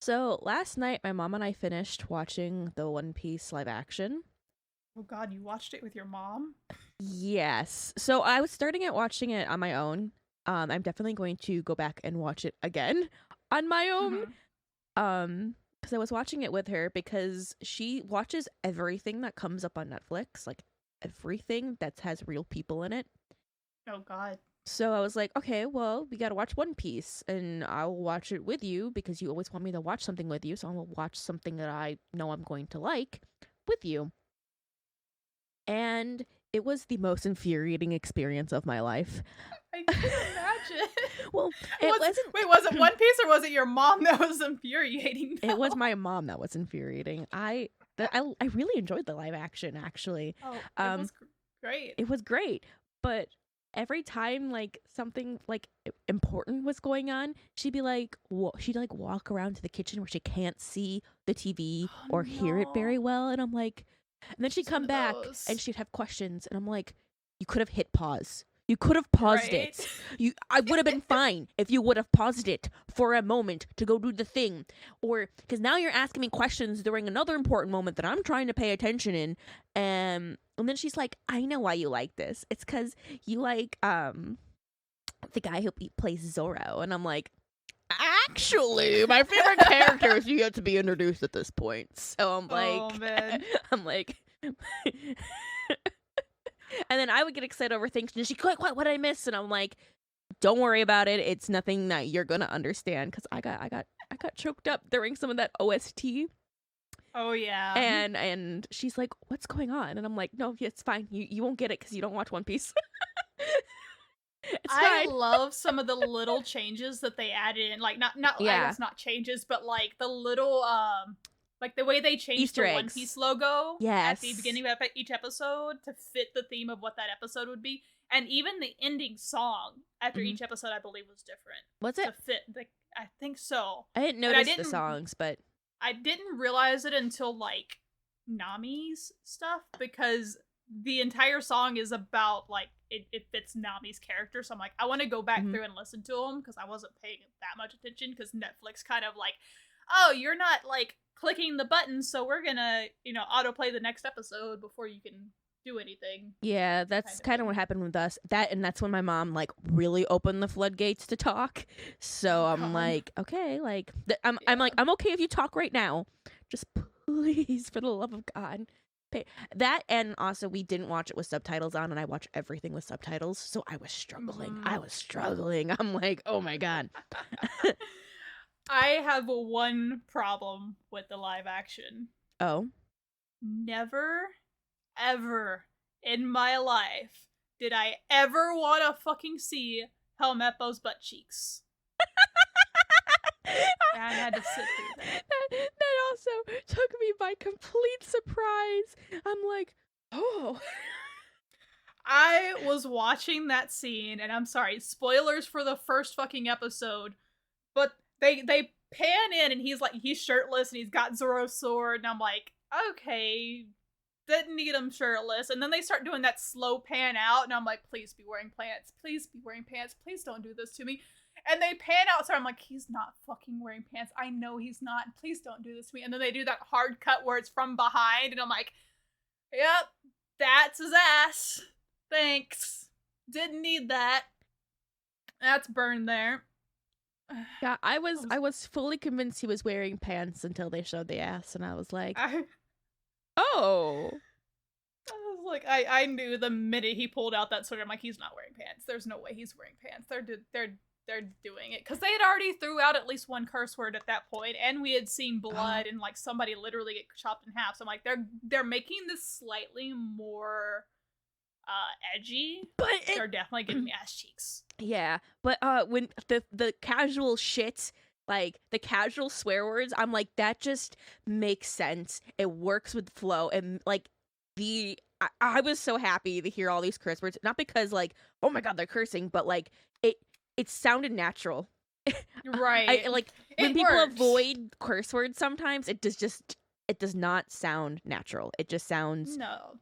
So last night, my mom and I finished watching the One Piece live action. Oh God, you watched it with your mom? Yes. So I was starting at watching it on my own. I'm definitely going to go back and watch it again on my own. Mm-hmm. Because I was watching it with her because she watches everything that comes up on Netflix, like everything that has real people in it. Oh God. So I was like, okay, well, we gotta watch One Piece, and I'll watch it with you because you always want me to watch something with you. So I'll watch something that I know I'm going to like with you. And it was the most infuriating experience of my life. I can imagine. Well, it Was it wasn't. One Piece or was it your mom that was infuriating? It was Though? my mom that was infuriating. I really enjoyed the live action actually. Oh, it Um, was great. it was great, but every time like something like important was going on, she'd like walk around to the kitchen where she can't see the TV Oh or hear it no, very well, and I'm like, and then she'd she's one come of back and those, she'd have questions, and I'm like, you could have hit pause. You could have paused right? it. I would have been fine if you would have paused it for a moment to go do the thing, or because now you're asking me questions during another important moment that I'm trying to pay attention in, and then she's like, I know why you like this. It's because you like the guy who plays Zorro, and I'm like, actually, my favorite character is yet to be introduced at this point. So I'm Oh like, man. I'm like, and then I would get excited over things, and she's like, what did I miss? And I'm like, don't worry about it. It's nothing that you're gonna understand because I got choked up during some of that OST. Oh yeah. And she's like, what's going on? And I'm like, no, it's fine. You won't get it because you don't watch One Piece. It's I fine. love some of the little changes that they added in. Like not I Yeah. guess not changes, but like the little like the way they changed Easter the One eggs. Piece logo at the Yes. beginning of each episode to fit the theme of what that episode would be. And even the ending song after Hmm. each episode I believe was different Was to it? fit the I think so. I didn't And notice the songs, but I didn't realize it until like Nami's stuff because the entire song is about like it fits Nami's character. So I'm like, I want to go back mhm. through and listen to them because I wasn't paying that much attention because Netflix kind of like, oh, you're not like clicking the button, so we're gonna autoplay the next episode before you can do anything Yeah, kind that's of kind of thing. what happened with us. That's when my mom like really opened the floodgates to talk. So Oh I'm God, like, okay, like I'm yeah. like I'm okay if you talk right now. Just please, for the love of God. That, and also we didn't watch it with subtitles on, and I watch everything with subtitles, so I was struggling. Mm-hmm. I was struggling. I'm like, oh my God. I have one problem with the live action. Oh. Never, ever in my life did I ever want to fucking see Helmeppo's butt cheeks. And I had to sit through that. that also took me by complete surprise. I'm like, oh. I was watching that scene, and I'm sorry, spoilers for the first fucking episode, but they pan in and he's shirtless and he's got Zoro's sword, and I'm like, okay, didn't need him shirtless. And then they start doing that slow pan out, and I'm like, please be wearing pants. Please be wearing pants. Please don't do this to me. And they pan out, so I'm like, he's not fucking wearing pants. I know he's not. Please don't do this to me. And then they do that hard cut where it's from behind, and I'm like, yep, that's his ass. Thanks. Didn't need that. That's burned there. Yeah, I was fully convinced he was wearing pants until they showed the ass, and I was like, I oh. was like, I knew the minute he pulled out that sword, I'm like, he's not wearing pants. There's no way he's wearing pants. They're doing it because they had already threw out at least one curse word at that point, and we had seen blood and like somebody literally get chopped in half. So I'm like, they're making this slightly more edgy. But They're definitely giving me ass cheeks. yeah, but when the casual shit, like the casual swear words, I'm like, that just makes sense. It works with flow, and like I was so happy to hear all these curse words, not because like, oh my God, they're cursing, but like it it sounded natural. Right. I like when It people works. avoid curse words sometimes it does not sound natural. It just sounds No.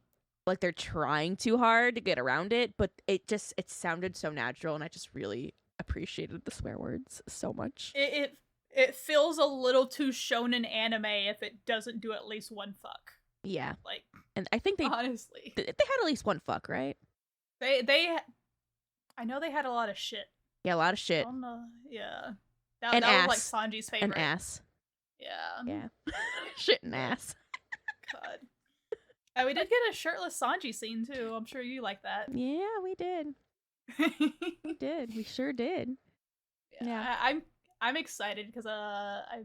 like they're trying too hard to get around it, but it sounded so natural, and I just really appreciated the swear words so much. It it feels a little too shonen anime if it doesn't do at least one fuck. Yeah. Like, And I think honestly, they had at least one fuck, right? they I know they had a lot of shit. Yeah, a lot of I shit. don't know. Yeah. And That was like ass. Sanji's And favorite. ass. Yeah. Yeah. Shit and ass. God. And we did get a shirtless Sanji scene too. I'm sure you like that. Yeah, we did. We did. We sure did. Yeah. I'm excited because I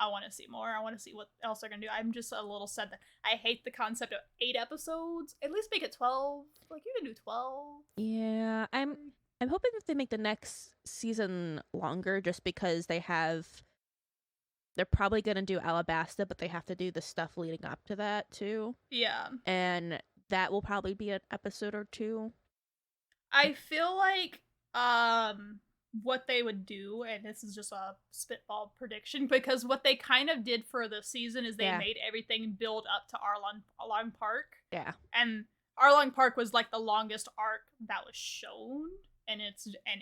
want to see more. I want to see what else they're gonna do. I'm just a little sad that I hate the concept of 8 episodes. At least make it 12. Like, you can do 12. Yeah, I'm hoping that they make the next season longer, just because they're probably gonna do Alabasta, but they have to do the stuff leading up to that too, Yeah. and that will probably be an episode or two. I feel like what they would do, and this is just a spitball prediction, because what they kind of did for the season is they made everything build up to Arlong Park. Yeah. And Arlong Park was like the longest arc that was shown, and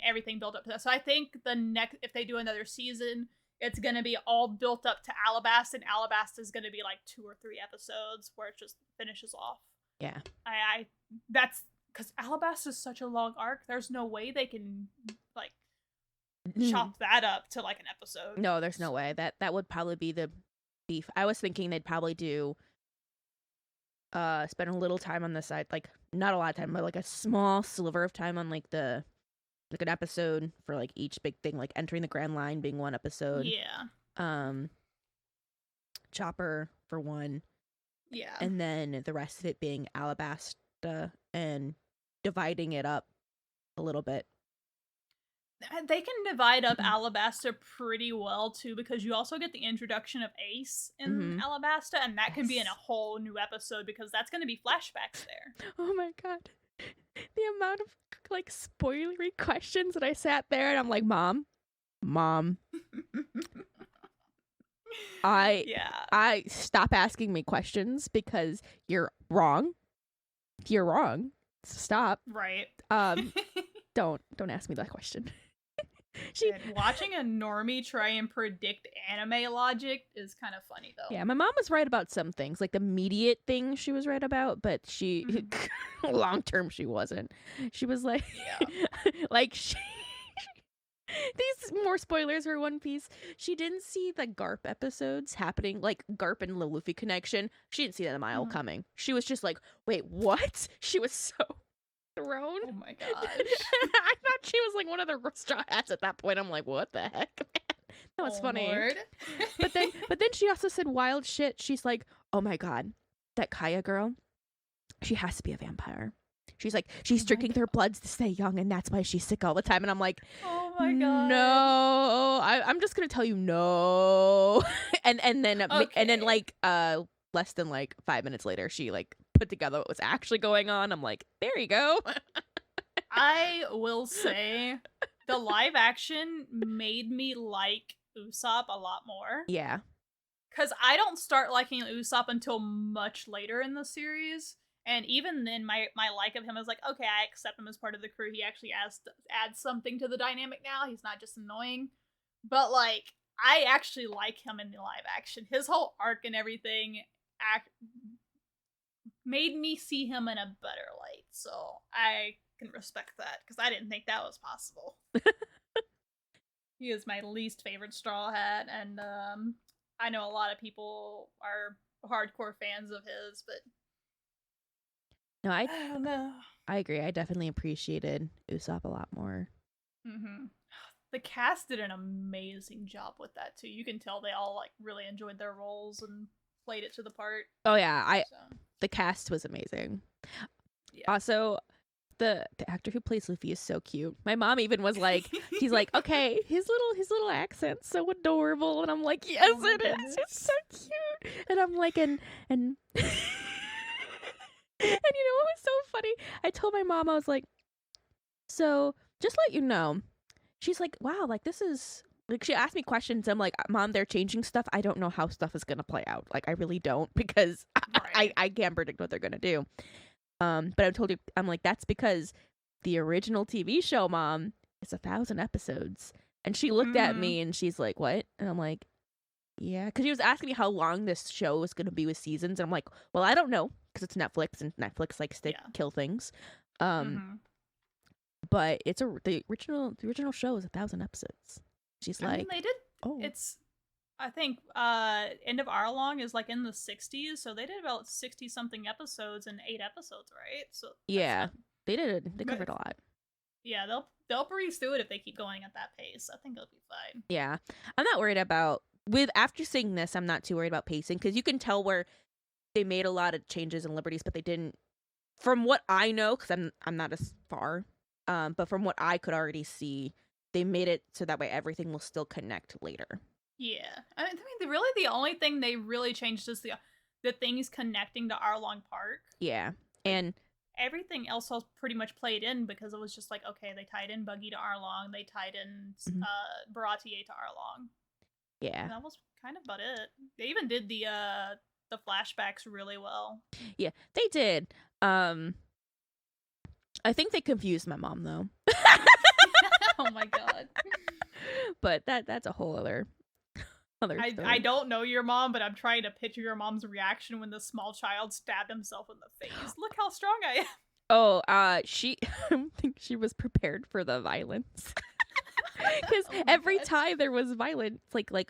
everything built up to that. So I think if they do another season, it's gonna be all built up to Alabasta, and Alabasta is gonna be like 2 or 3 episodes where it just finishes off. Yeah. That's because Alabasta is such a long arc. There's no way they can like chop that up to like an episode. No, there's no way. That would probably be the beef. I was thinking they'd probably do spend a little time on the side, like not a lot of time, but like a small sliver of time on like an episode for like each big thing, like entering the Grand Line being one episode. Yeah. Chopper for one. Yeah. And then the rest of it being Alabasta and dividing it up a little bit. They can divide up Alabasta pretty well too, because you also get the introduction of Ace in Alabasta, and that can be in a whole new episode because that's going to be flashbacks there. Oh my god. The amount of like spoilery questions that I sat there and I'm like, Mom, I stop asking me questions because you're wrong. You're wrong. Stop. Right. Don't ask me that question. Watching a normie try and predict anime logic is kind of funny though. Yeah, my mom was right about some things, like the immediate things she was right about, but she long term she wasn't. She was like, like these more spoilers for One Piece. She didn't see the Garp episodes happening, like Garp and the Luffy connection. She didn't see that a mile coming. She was just like, wait, what? She was so thrown. Oh my gosh. I thought she was like one of the straw hats at that point. I'm like, what the heck, man? That was funny. Lord. but then she also said wild shit. She's like, oh my god, that Kaya girl, she has to be a vampire. She's like, she's drinking their bloods to stay young, and that's why she's sick all the time. And I'm like, oh my god, no, I'm just gonna tell you no. and then like less than like 5 minutes later, she like put together what was actually going on. I'm like, there you go. I will say the live action made me like Usopp a lot more. Yeah. Because I don't start liking Usopp until much later in the series. And even then, my like of him is like, okay, I accept him as part of the crew. He actually adds something to the dynamic now. He's not just annoying. But, like, I actually like him in the live action. His whole arc and everything made me see him in a better light. So I can respect that, because I didn't think that was possible. He is my least favorite Straw Hat, and I know a lot of people are hardcore fans of his, but no, I don't know. I agree. I definitely appreciated Usopp a lot more. Mm-hmm. The cast did an amazing job with that too. You can tell they all like really enjoyed their roles and played it to the part. Oh yeah, the cast was amazing. Yeah. Also, the actor who plays Luffy is so cute. My mom even was like, he's like, okay, his little accent's so adorable, and I'm like, yes, it is. It's so cute. And I'm like, and and you know what was so funny? I told my mom, I was like, so just let you know. She's like, wow, like this is like, she asked me questions. I'm like, Mom, they're changing stuff. I don't know how stuff is gonna play out. Like, I really don't, because I can't predict what they're gonna do. But I told you, I'm like, that's because the original TV show, Mom, is 1,000 episodes. And she looked at me and she's like, what? And I'm like, yeah. Because she was asking me how long this show was going to be with seasons. And I'm like, well, I don't know. Because it's Netflix and Netflix likes to kill things. But it's the original show is 1,000 episodes. She's like, they did. Oh. It's, I think, End of Our Long is like in the 60s. So they did about 60 something episodes in 8 episodes, right? So yeah, they covered a lot. Yeah, they'll breeze through it if they keep going at that pace. I think it'll be fine. Yeah, I'm not worried about after seeing this. I'm not too worried about pacing because you can tell where they made a lot of changes and liberties, but they didn't. From what I know, because I'm not as far, but from what I could already see, they made it so that way everything will still connect later. Yeah, I mean, really, the only thing they really changed is the things connecting to Arlong Park. Yeah, and everything else was pretty much played in because it was just like, okay, they tied in Buggy to Arlong, they tied in Baratier to Arlong. Yeah, and that was kind of about it. They even did the flashbacks really well. Yeah, they did. I think they confused my mom though. Oh my god! But that's a whole other story. I don't know your mom, but I'm trying to picture your mom's reaction when the small child stabbed himself in the face. Look how strong I am. Oh, she I don't think she was prepared for the violence. Because every time there was violence, like, or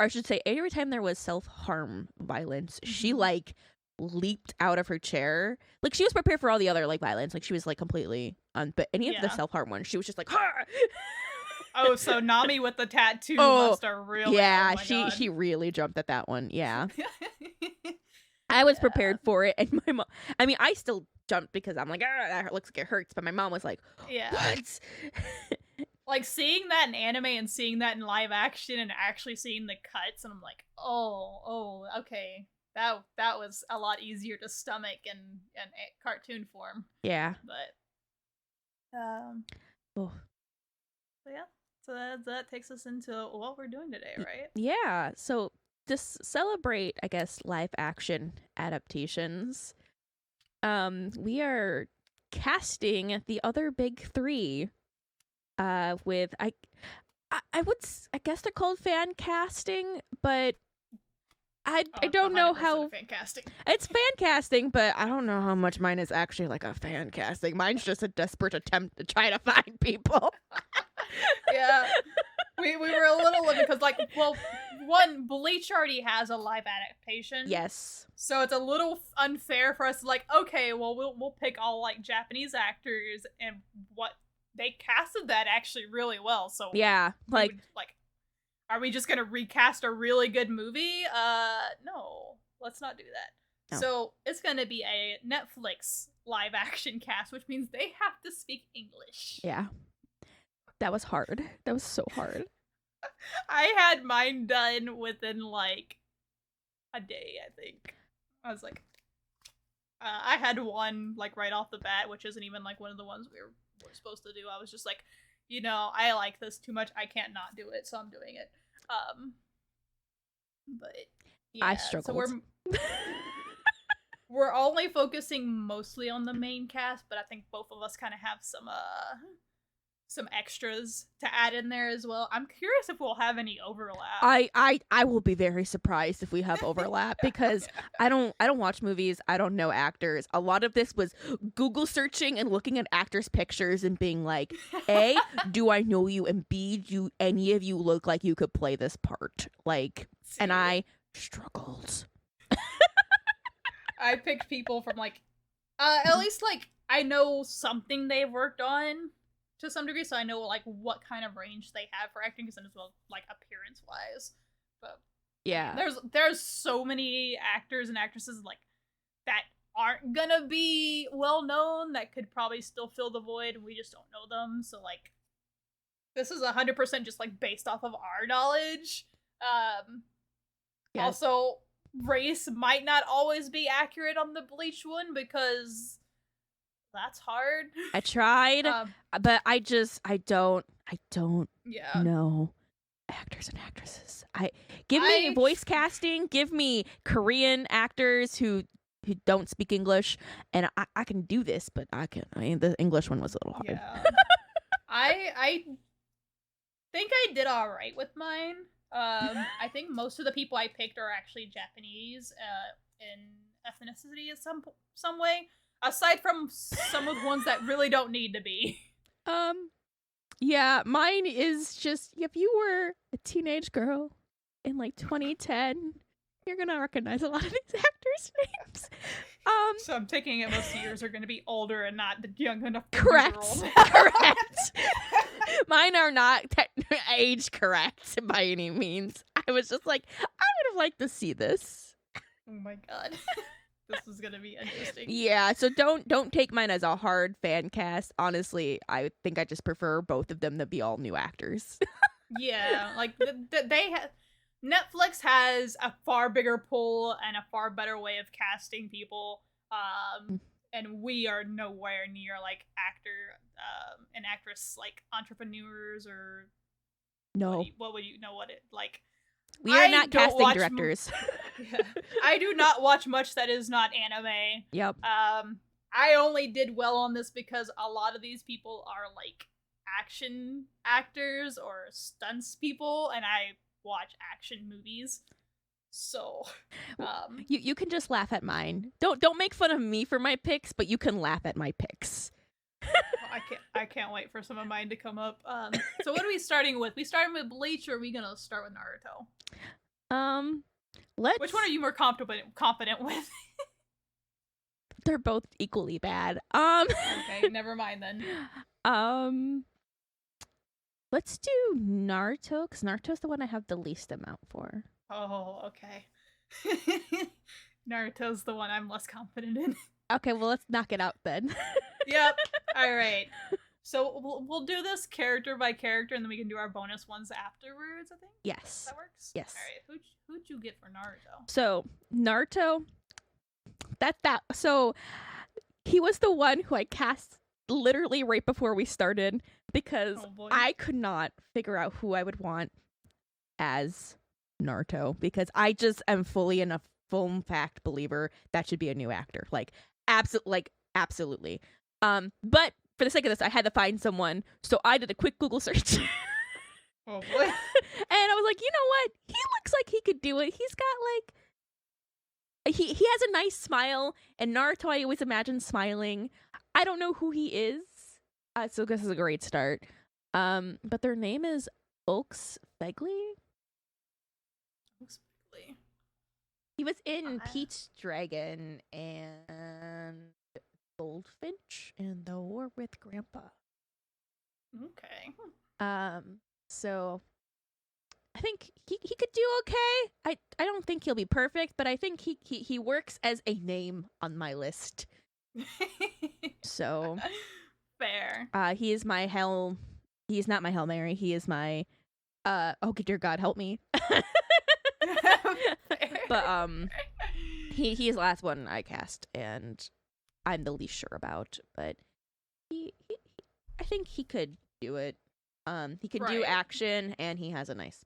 I should say, every time there was self-harm violence, she like leaped out of her chair. Like she was prepared for all the other like violence. Like she was like completely but any of the self-harm ones, she was just like, "Har!" Oh, so Nami with the tattoo must have really. Yeah, she really jumped at that one. Yeah. I was prepared for it, and my mom. I mean, I still jumped because I'm like, that looks like it hurts. But my mom was like, what? Like seeing that in anime and seeing that in live action and actually seeing the cuts, and I'm like, oh, okay, that was a lot easier to stomach in cartoon form. Yeah. But so yeah. So that takes us into what we're doing today, right? Yeah. So to celebrate, I guess, live action adaptations, we are casting the other big three. With I guess they're called fan casting, but I don't know how fan casting. It's fan casting, but I don't know how much mine is actually like a fan casting. Mine's just a desperate attempt to try to find people. Yeah. We were a little because one, Bleach already has a live adaptation. Yes. So it's a little unfair for us to like, okay, well we'll pick all like Japanese actors, and what they casted that actually really well. So yeah, like are we just gonna recast a really good movie? No, let's not do that. No. So it's gonna be a Netflix live action cast, which means they have to speak English. Yeah. That was hard. That was so hard. I had mine done within like a day, I think. I was like, I had one like right off the bat, which isn't even like one of the ones we're supposed to do. I was just like, I like this too much. I can't not do it, so I'm doing it. But yeah, I struggled. So we're only focusing mostly on the main cast, but I think both of us kind of have some extras to add in there as well. I'm curious if we'll have any overlap. I will be very surprised if we have overlap because I don't watch movies. I don't know actors. A lot of this was Google searching and looking at actors' pictures and being like, A, do I know you? And B, do any of you look like you could play this part? Like, and I struggled. I picked people from like, at least like I know something they've worked on to some degree, so I know like what kind of range they have for acting, because as well like appearance wise. But yeah, there's so many actors and actresses like that aren't gonna be well known that could probably still fill the void, and we just don't know them. So like, this is 100% just like based off of our knowledge. Yes. Also, race might not always be accurate on the Bleach one because that's hard. I tried, but I don't know actors and actresses. Give me voice casting, give me Korean actors who don't speak English, and I can do this, but the English one was a little hard. Yeah. I think I did all right with mine. I think most of the people I picked are actually Japanese in ethnicity in some way, aside from some of the ones that really don't need to be. Yeah, mine is just if you were a teenage girl in like 2010, you're gonna recognize a lot of these actors' names. So I'm taking it most of yours are going to be older and not the young enough. Correct. Correct. Mine are not age correct by any means. I was just like, I would have liked to see this. Oh my god. This is gonna be interesting. Yeah, so don't take mine as a hard fan cast. Honestly, I think I just prefer both of them to be all new actors. Yeah, like Netflix has a far bigger pull and a far better way of casting people. And we are nowhere near like actor and actress like entrepreneurs or No, what would you know what it like. we are not casting directors. Yeah. I do not watch much that is not anime. Yep. I only did well on this because a lot of these people are like action actors or stunts people, and I watch action movies. So, you can just laugh at mine. Don't make fun of me for my picks, but you can laugh at my picks. I can't wait for some of mine to come up. So what are we starting with? We starting with Bleach, or are we gonna start with Naruto? Which one are you more confident with? They're both equally bad. Okay, never mind then. Let's do Naruto, because Naruto's the one I have the least amount for. Oh, okay. Naruto's the one I'm less confident in. Okay, well, let's knock it out then. Yep. All right. So we'll do this character by character, and then we can do our bonus ones afterwards, I think? Yes. That works? Yes. All right. Who'd you get for Naruto? So, Naruto, so he was the one who I cast literally right before we started because I could not figure out who I would want as Naruto because I just am fully in a full fact believer that should be a new actor. Absolutely. But for the sake of this, I had to find someone, so I did a quick Google search. Oh boy. And I was like, you know what? He looks like he could do it. He's got he has a nice smile, and Naruto I always imagine smiling. I don't know who he is. So this is a great start. But their name is Oaks Fegley. He was in Peach Dragon and Goldfinch and The War with Grandpa. Okay. So I think he could do okay. I don't think he'll be perfect, but I think he works as a name on my list. So fair. He is my he's not my Hail Mary. He is my oh dear God, help me. But he is the last one I cast, and I'm the least sure about. But he I think he could do it. He could do action, and he has a nice.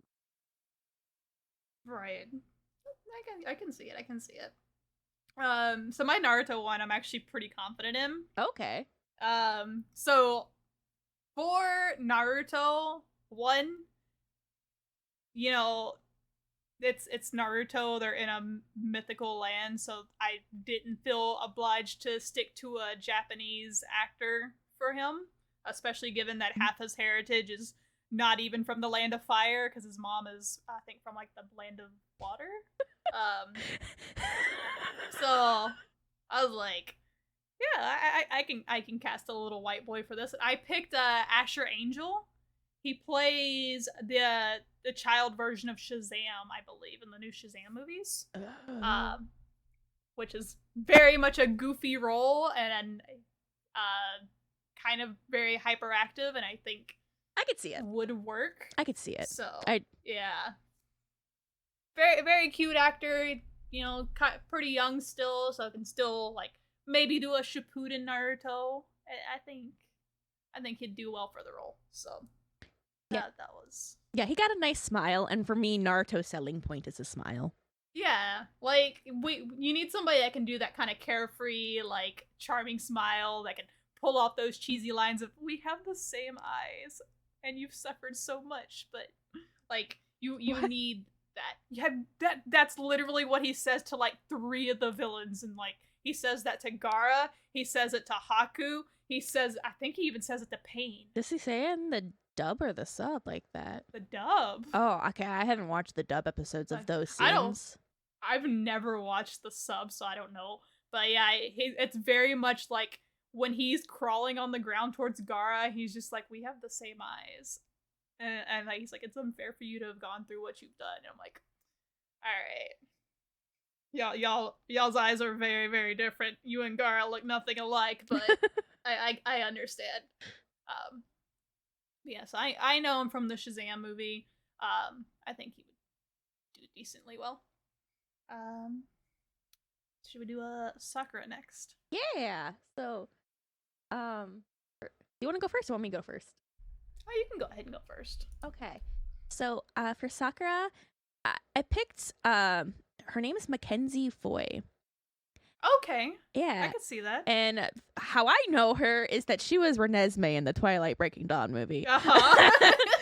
Right. I can see it. I can see it. So my Naruto one, I'm actually pretty confident in. Okay. So for Naruto one, you know, it's Naruto. They're in a mythical land, so I didn't feel obliged to stick to a Japanese actor for him, especially given that half his heritage is not even from the land of fire, because his mom is, I think, from like the land of water. So I was like, yeah, I can cast a little white boy for this. I picked Asher Angel. He plays the child version of Shazam, I believe, in the new Shazam movies. Which is very much a goofy role and kind of very hyperactive, and I think I could see it would work. I could see it. So yeah, very very cute actor. You know, pretty young still, so can still like maybe do a Shippuden Naruto. I think he'd do well for the role. So yeah, that was. Yeah, he got a nice smile, and for me, Naruto's selling point is a smile. Yeah, like you need somebody that can do that kind of carefree, like charming smile that can pull off those cheesy lines of "we have the same eyes." and you've suffered so much, but like you need that. That's literally what he says to like 3 of the villains, and like he says that to Gaara, he says it to Haku, I think he even says it to Pain. Does he say it in the dub or the sub like that? The dub. Oh, okay. I haven't watched the dub episodes of those scenes. I've never watched the sub, so I don't know. But yeah, it's very much like when he's crawling on the ground towards Gaara, he's just like, we have the same eyes. And like, he's like, it's unfair for you to have gone through what you've done. And I'm like, all right. Y'all's eyes are very, very different. You and Gaara look nothing alike, but I understand. Yes, I know him from the Shazam movie. I think he would do decently well. Should we do a Sakura next? Yeah. So, do you want to go first or want me to go first? Oh, you can go ahead and go first. Okay. So, for Sakura, I picked, her name is Mackenzie Foy. Okay. Yeah. I can see that. And how I know her is that she was Renesmee in the Twilight Breaking Dawn movie. Uh-huh.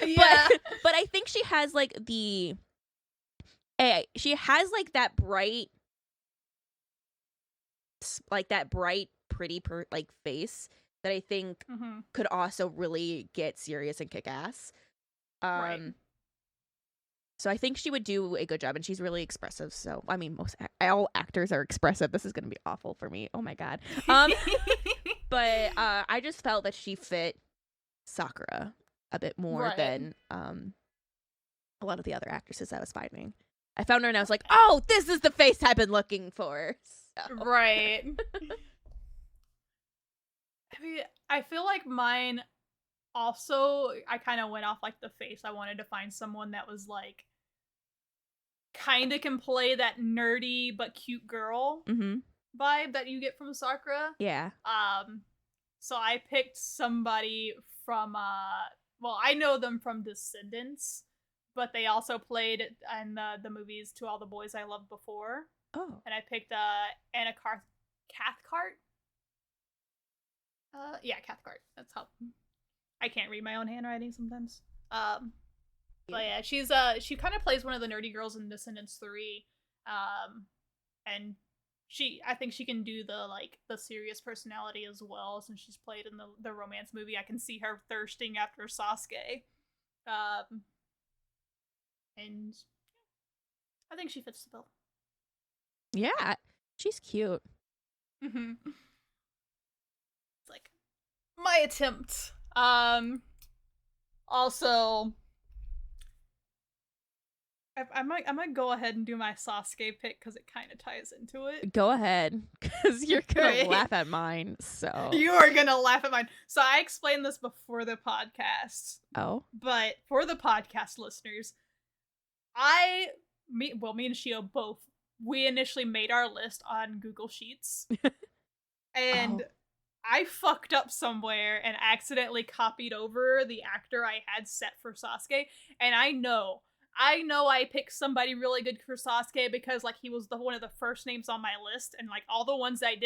Yeah. But I think she has, like, she has, like, that bright, pretty, face that I think could also really get serious and kick ass. Right. So I think she would do a good job, and she's really expressive. So, I mean, all actors are expressive. This is going to be awful for me. Oh my God. But I just felt that she fit Sakura a bit more than a lot of the other actresses I was finding. I found her and I was like, oh, this is the face I've been looking for. So. Right. I mean, I feel like mine also, I kind of went off like the face. I wanted to find someone that was like kind of can play that nerdy but cute girl vibe that you get from Sakura. Yeah. So I picked somebody from well, I know them from Descendants, but they also played in the movies To All the Boys I Loved Before. Oh. And I picked Anna Cathcart. Yeah, Cathcart. That's how I can't read my own handwriting sometimes. But yeah, she kind of plays one of the nerdy girls in Descendants 3. And I think she can do the serious personality as well, since she's played in the romance movie. I can see her thirsting after Sasuke. And I think she fits the bill. Yeah, she's cute. It's like my attempt. Also, I might go ahead and do my Sasuke pick because it kind of ties into it. Go ahead, because you're gonna laugh at mine. So you are gonna laugh at mine. So I explained this before the podcast. Oh, but for the podcast listeners, me and Shio both. We initially made our list on Google Sheets, and I fucked up somewhere and accidentally copied over the actor I had set for Sasuke, and I know I picked somebody really good for Sasuke because like he was one of the first names on my list, and like all the ones that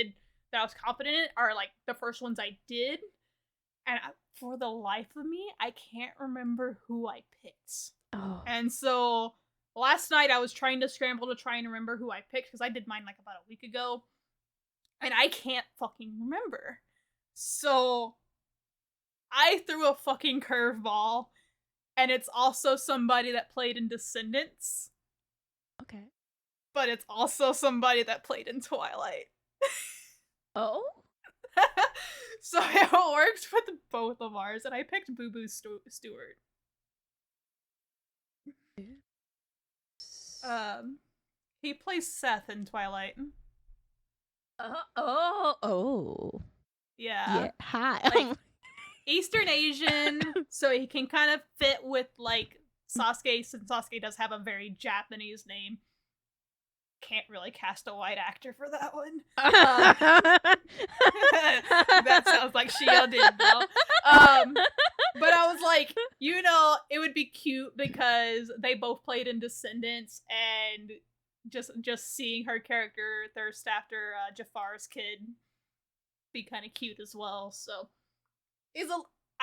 I was confident in are like the first ones I did, and for the life of me, I can't remember who I picked. Oh. And so last night I was trying to scramble to try and remember who I picked because I did mine like about a week ago, and I can't fucking remember. So I threw a fucking curveball, and it's also somebody that played in Descendants. Okay. But it's also somebody that played in Twilight. Oh? So it worked with both of ours, and I picked Boo Boo Stewart. He plays Seth in Twilight. Yeah. Hi. Like, Eastern Asian, so he can kind of fit with like Sasuke, since Sasuke does have a very Japanese name. Can't really cast a white actor for that one. That sounds like Shio did though. But I was like, it would be cute because they both played in Descendants, and just seeing her character thirst after Jafar's kid be kind of cute as well. So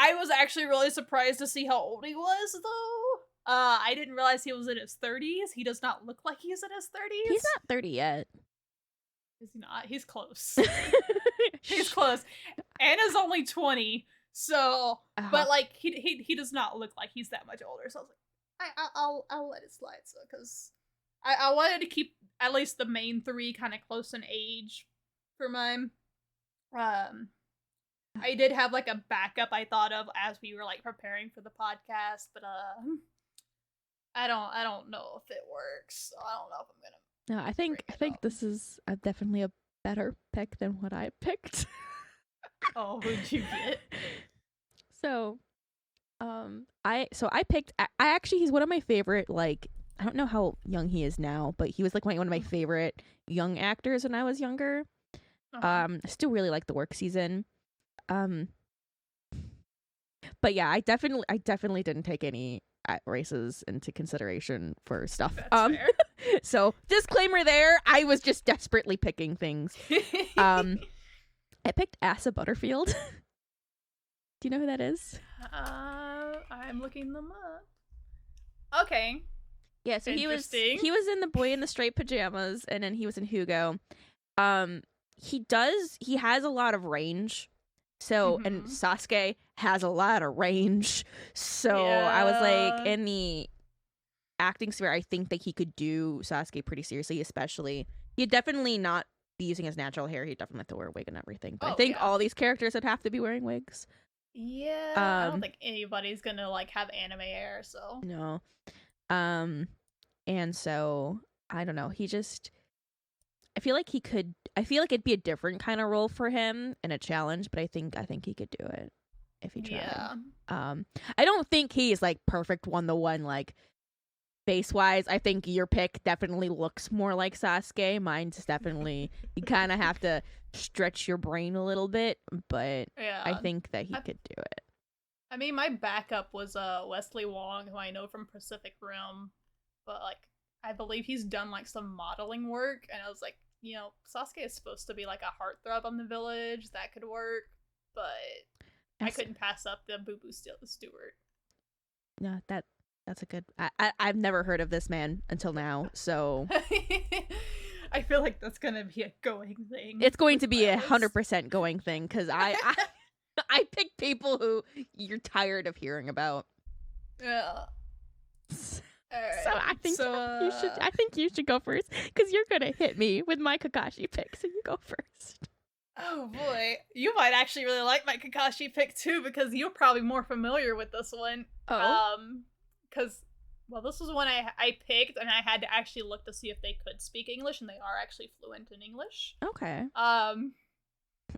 I was actually really surprised to see how old he was, though. I didn't realize he was in his 30s. He does not look like he's in his 30s. He's not 30 yet. Is he not? He's close. He's close. Anna's only 20, so but like he does not look like he's that much older. So I was like, I'll let it slide, so because I wanted to keep at least the main three kind of close in age for mine. I did have like a backup I thought of as we were like preparing for the podcast, but I don't know if it works. So I don't know if I'm gonna. No, I think this is definitely a better pick than what I picked. Oh, who'd you get? So, I picked. I actually, he's one of my favorite. Like, I don't know how young he is now, but he was like one of my favorite young actors when I was younger. I still really like the work season. But yeah, I definitely didn't take any races into consideration for stuff. That's fair. So disclaimer there, I was just desperately picking things. I picked Asa Butterfield. Do you know who that is? I'm looking them up. Okay. Yeah, so he was in The Boy in the Striped Pajamas, and then he was in Hugo. He has a lot of range. So, and Sasuke has a lot of range. So I was like, in the acting sphere, I think that he could do Sasuke pretty seriously, especially. He'd definitely not be using his natural hair. He'd definitely have to wear a wig and everything. But I think all these characters would have to be wearing wigs. Yeah, I don't think anybody's gonna like have anime hair, so. No. And so, I don't know. I feel like it'd be a different kind of role for him and a challenge, but I think he could do it if he tried. Yeah. I don't think he's like perfect 1-to-1 like face wise. I think your pick definitely looks more like Sasuke. Mine's definitely you kind of have to stretch your brain a little bit, but I think that he could do it. I mean, my backup was Wesley Wong, who I know from Pacific Rim, but like I believe he's done like some modeling work, and I was like, you know, Sasuke is supposed to be like a heartthrob on the village. That could work, but I couldn't pass up the Boo Boo Stewart. Yeah, that's a good. I've never heard of this man until now, so I feel like that's gonna be a going thing. It's going to be 100% going thing because I pick people who you're tired of hearing about. Yeah. Right. So I think you should go first because you're gonna hit me with my Kakashi pick. So you go first. Oh boy, you might actually really like my Kakashi pick too because you're probably more familiar with this one. Because this was one I picked and I had to actually look to see if they could speak English, and they are actually fluent in English. Okay.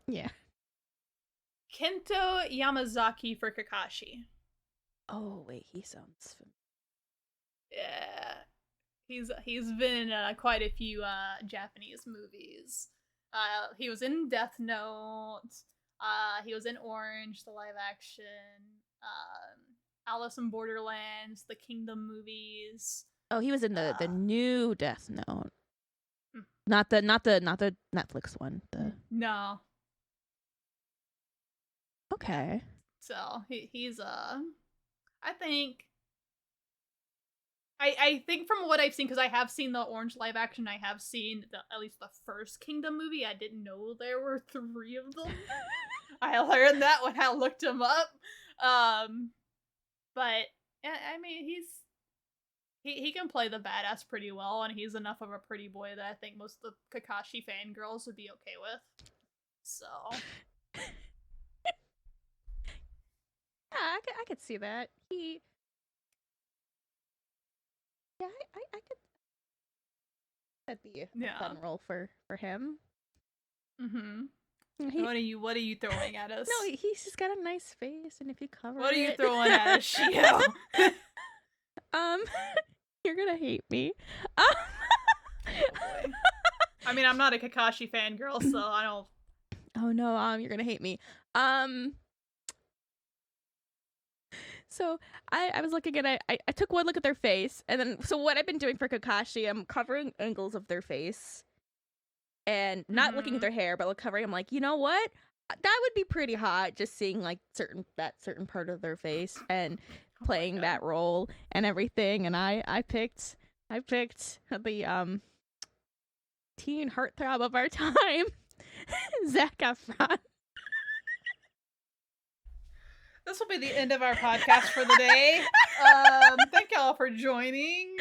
Yeah. Kento Yamazaki for Kakashi. Oh wait, he sounds familiar. Yeah, he's been in quite a few Japanese movies. He was in Death Note. He was in Orange, the live action. Alice in Borderlands, the Kingdom movies. Oh, he was in the new Death Note. Not the Netflix one. No. Okay. So he's I think. I think from what I've seen, because I have seen the Orange live action, I have seen at least the first Kingdom movie. I didn't know there were 3 of them. I learned that when I looked him up. But I mean, he can play the badass pretty well, and he's enough of a pretty boy that I think most of the Kakashi fangirls would be okay with. So. Yeah, I could see that. Yeah, I could. That'd be a fun role for him. Mm-hmm. What are you throwing at us? No, he's just got a nice face, and if you cover What are you throwing at us, Shio? You're gonna hate me. I mean, I'm not a Kakashi fangirl, so I don't. Oh no, you're gonna hate me. So I was looking at I took one look at their face, and then so what I've been doing for Kakashi, I'm covering angles of their face and not looking at their hair, but covering. I'm like, you know what? that would be pretty hot, just seeing like that certain part of their face and Oh my playing God. that role and everything. And I picked the teen heartthrob of our time, Zac Efron. This will be the end of our podcast for the day. Thank y'all for joining.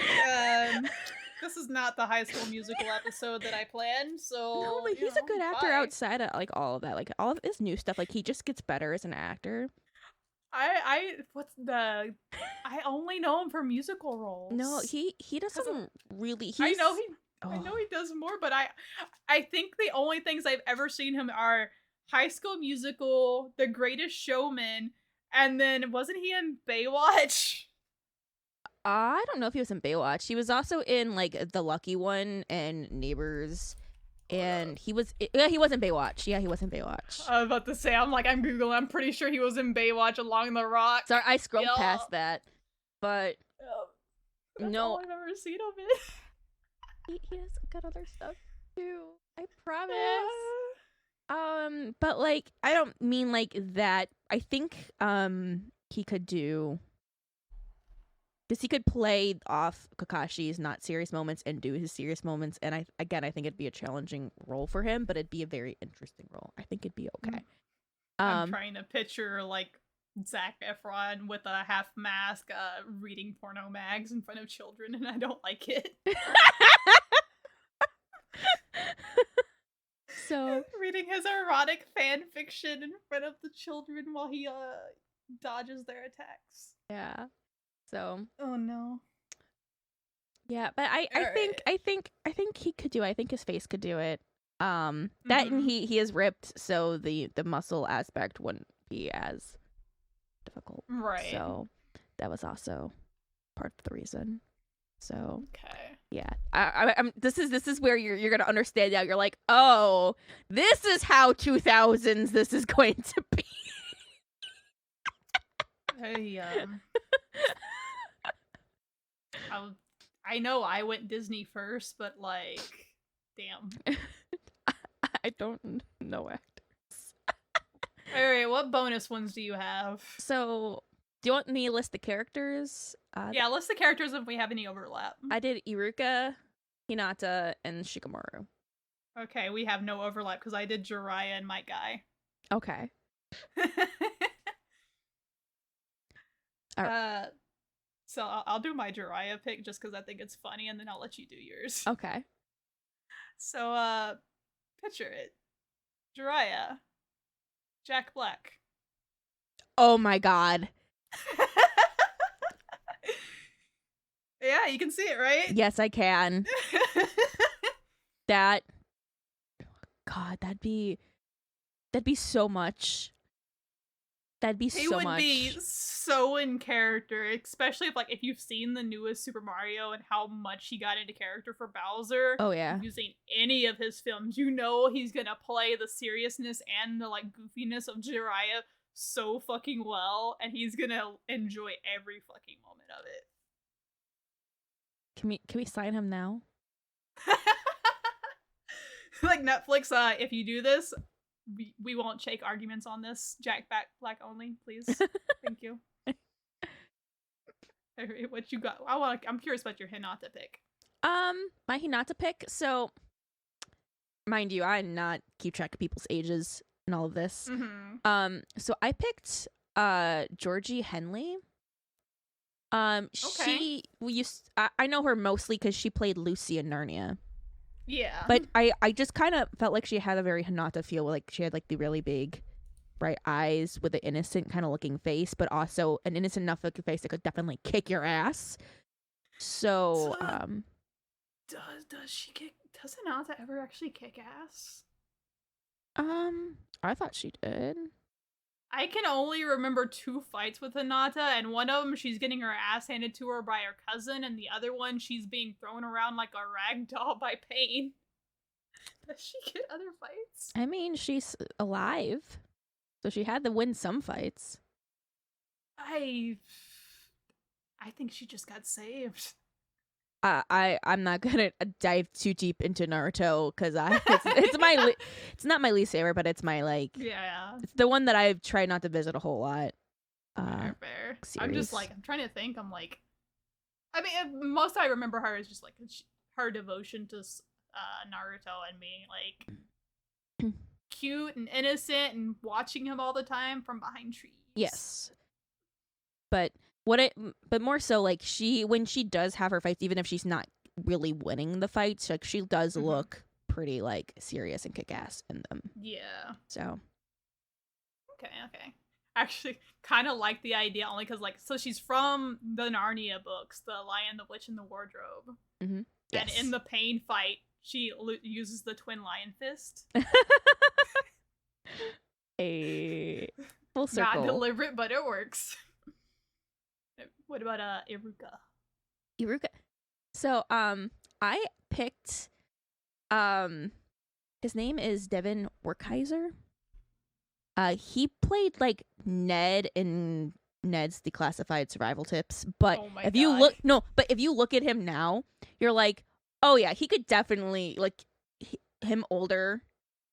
This is not the High School Musical episode that I planned, so No, but he's a good actor bye. outside of like all of that, like all of his new stuff. Like he just gets better as an actor. I only know him for musical roles. No, he doesn't really. I know he does more, but I think the only things I've ever seen him are High School Musical, The Greatest Showman, and then wasn't he in Baywatch? I don't know if he was in Baywatch. He was also in like The Lucky One and Neighbors, and he was in Baywatch. Yeah, he was in Baywatch. I was about to say, I'm Googling. I'm pretty sure he was in Baywatch Along the Rock. Sorry, I scrolled past that, but that's no, all I've ever seen of it. he has good other stuff too. I promise. But like, I don't mean like that. I think he could do. Because he could play off Kakashi's not serious moments and do his serious moments, and I think it'd be a challenging role for him, but it'd be a very interesting role. I think it'd be okay. I'm trying to picture like Zac Efron with a half mask, reading porno mags in front of children, and I don't like it. So reading his erotic fan fiction in front of the children while he dodges their attacks. Yeah. So. Oh no. Yeah, but I think he could do it. I think his face could do it. That and he is ripped, so the muscle aspect wouldn't be as difficult. Right. So that was also part of the reason. So okay. Yeah. I'm this is where you're gonna understand now. You're like, oh, this is how 2000s this is going to be. Hey, I know I went Disney first, but like, damn. I don't know actors. Alright, what bonus ones do you have? So, do you want me to list the characters? Yeah, list the characters if we have any overlap. I did Iruka, Hinata, and Shikamaru. Okay, we have no overlap because I did Jiraiya and my guy. Okay. So I'll do my Jiraiya pick just because I think it's funny, and then I'll let you do yours. Okay. So, picture it. Jiraiya. Jack Black. Oh my god. Yeah, you can see it, right? Yes, I can. God, that'd be so much. That'd be so much. He would be so in character, especially if you've seen the newest Super Mario and how much he got into character for Bowser. Oh yeah. If you've seen any of his films, you know he's gonna play the seriousness and the goofiness of Jiraiya so fucking well, and he's gonna enjoy every fucking moment of it. Can we sign him now? Netflix, if you do this, we won't take arguments on this. Jack Black only, please. Thank you. What you got? I'm curious about your Hinata pick. My Hinata pick. So, mind you, I not keep track of people's ages and all of this. Mm-hmm. So I picked Georgie Henley. Okay. I know her mostly because she played Lucy in Narnia. Yeah. But I just kind of felt like she had a very Hinata feel. Like she had the really big, bright eyes with an innocent kind of looking face, but also an innocent enough looking face that could definitely kick your ass. So, does Hinata ever actually kick ass? I thought she did. I can only remember 2 fights with Hinata, and one of them she's getting her ass handed to her by her cousin, and the other one she's being thrown around like a rag doll by Pain. Does she get other fights? I mean, she's alive, so she had to win some fights. I think she just got saved. I'm not gonna dive too deep into Naruto because it's not my least favorite, but it's my like Yeah. it's the one that I've tried not to visit a whole lot. Fair. I'm just Series. like I'm trying to think. I'm like, I mean, most I remember her is just like her devotion to Naruto and being like cute and innocent and watching him all the time from behind trees. Yes, but but more so like when she does have her fights, even if she's not really winning the fights, like she does look pretty like serious and kick ass in them. Yeah. So. Okay. Actually, kind of like the idea only because like so she's from the Narnia books, The Lion, the Witch, and the Wardrobe. Mm-hmm. Yes. And in the pain fight, she uses the twin lion fist. A full circle. Not deliberate, but it works. What about Iruka? Iruka. So I picked his name is Devin Werkheiser. He played like Ned in Ned's Declassified Survival Tips, but if you look at him now, you're like, oh yeah, he could definitely like him older,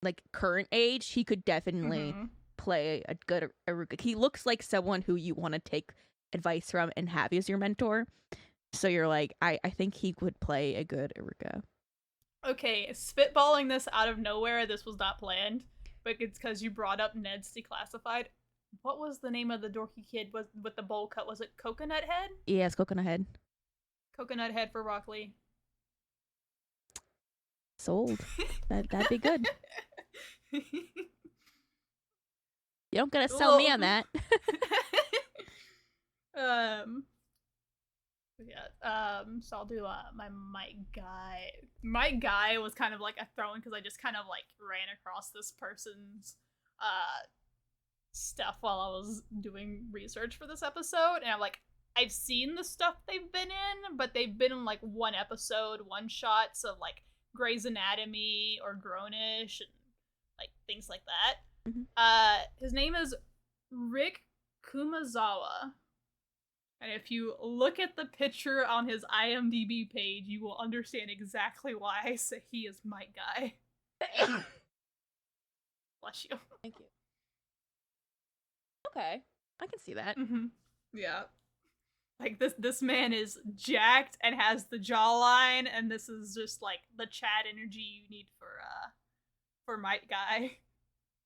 like current age, he could definitely play a good Iruka. He looks like someone who you want to take advice from and have as your mentor. So you're like, I think he would play a good Iruka. Okay, spitballing this out of nowhere, this was not planned, but it's because you brought up Ned's Declassified. What was the name of the dorky kid with the bowl cut? Was it Coconut Head? Yes, Coconut Head. Coconut Head for Rock Lee. Sold. That'd be good. You don't gotta sell me on that. So I'll do my guy. My guy was kind of like a throw-in because I just kind of like ran across this person's stuff while I was doing research for this episode, and I'm like, I've seen the stuff they've been in, but they've been in like one episode, one shots of like Grey's Anatomy or Grownish and like things like that. His name is Rick Kumazawa. And if you look at the picture on his IMDb page, you will understand exactly why I say he is my guy. Bless you. Thank you. Okay, I can see that. Yeah. Like this man is jacked and has the jawline, and this is just like the Chad energy you need for my guy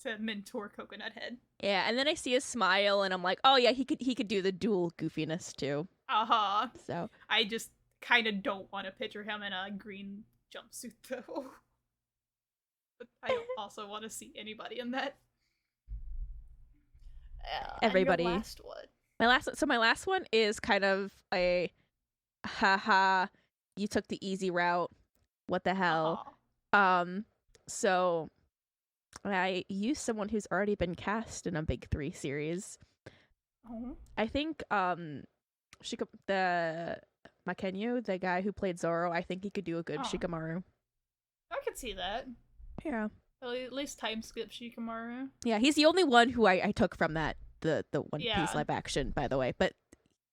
to mentor Coconut Head. Yeah, and then I see his smile, and I'm like, oh yeah, he could do the dual goofiness too. So I just kind of don't want to picture him in a green jumpsuit though. But I don't also want to see anybody in that. Everybody. And your last one. My last one is kind of a haha, you took the easy route. What the hell? So I used someone who's already been cast in a Big 3 series. I think the Makenyu, the guy who played Zoro, I think he could do a good Shikamaru. I could see that. Yeah. At least time skip Shikamaru. Yeah, he's the only one who I took from that the One Piece live action, by the way. But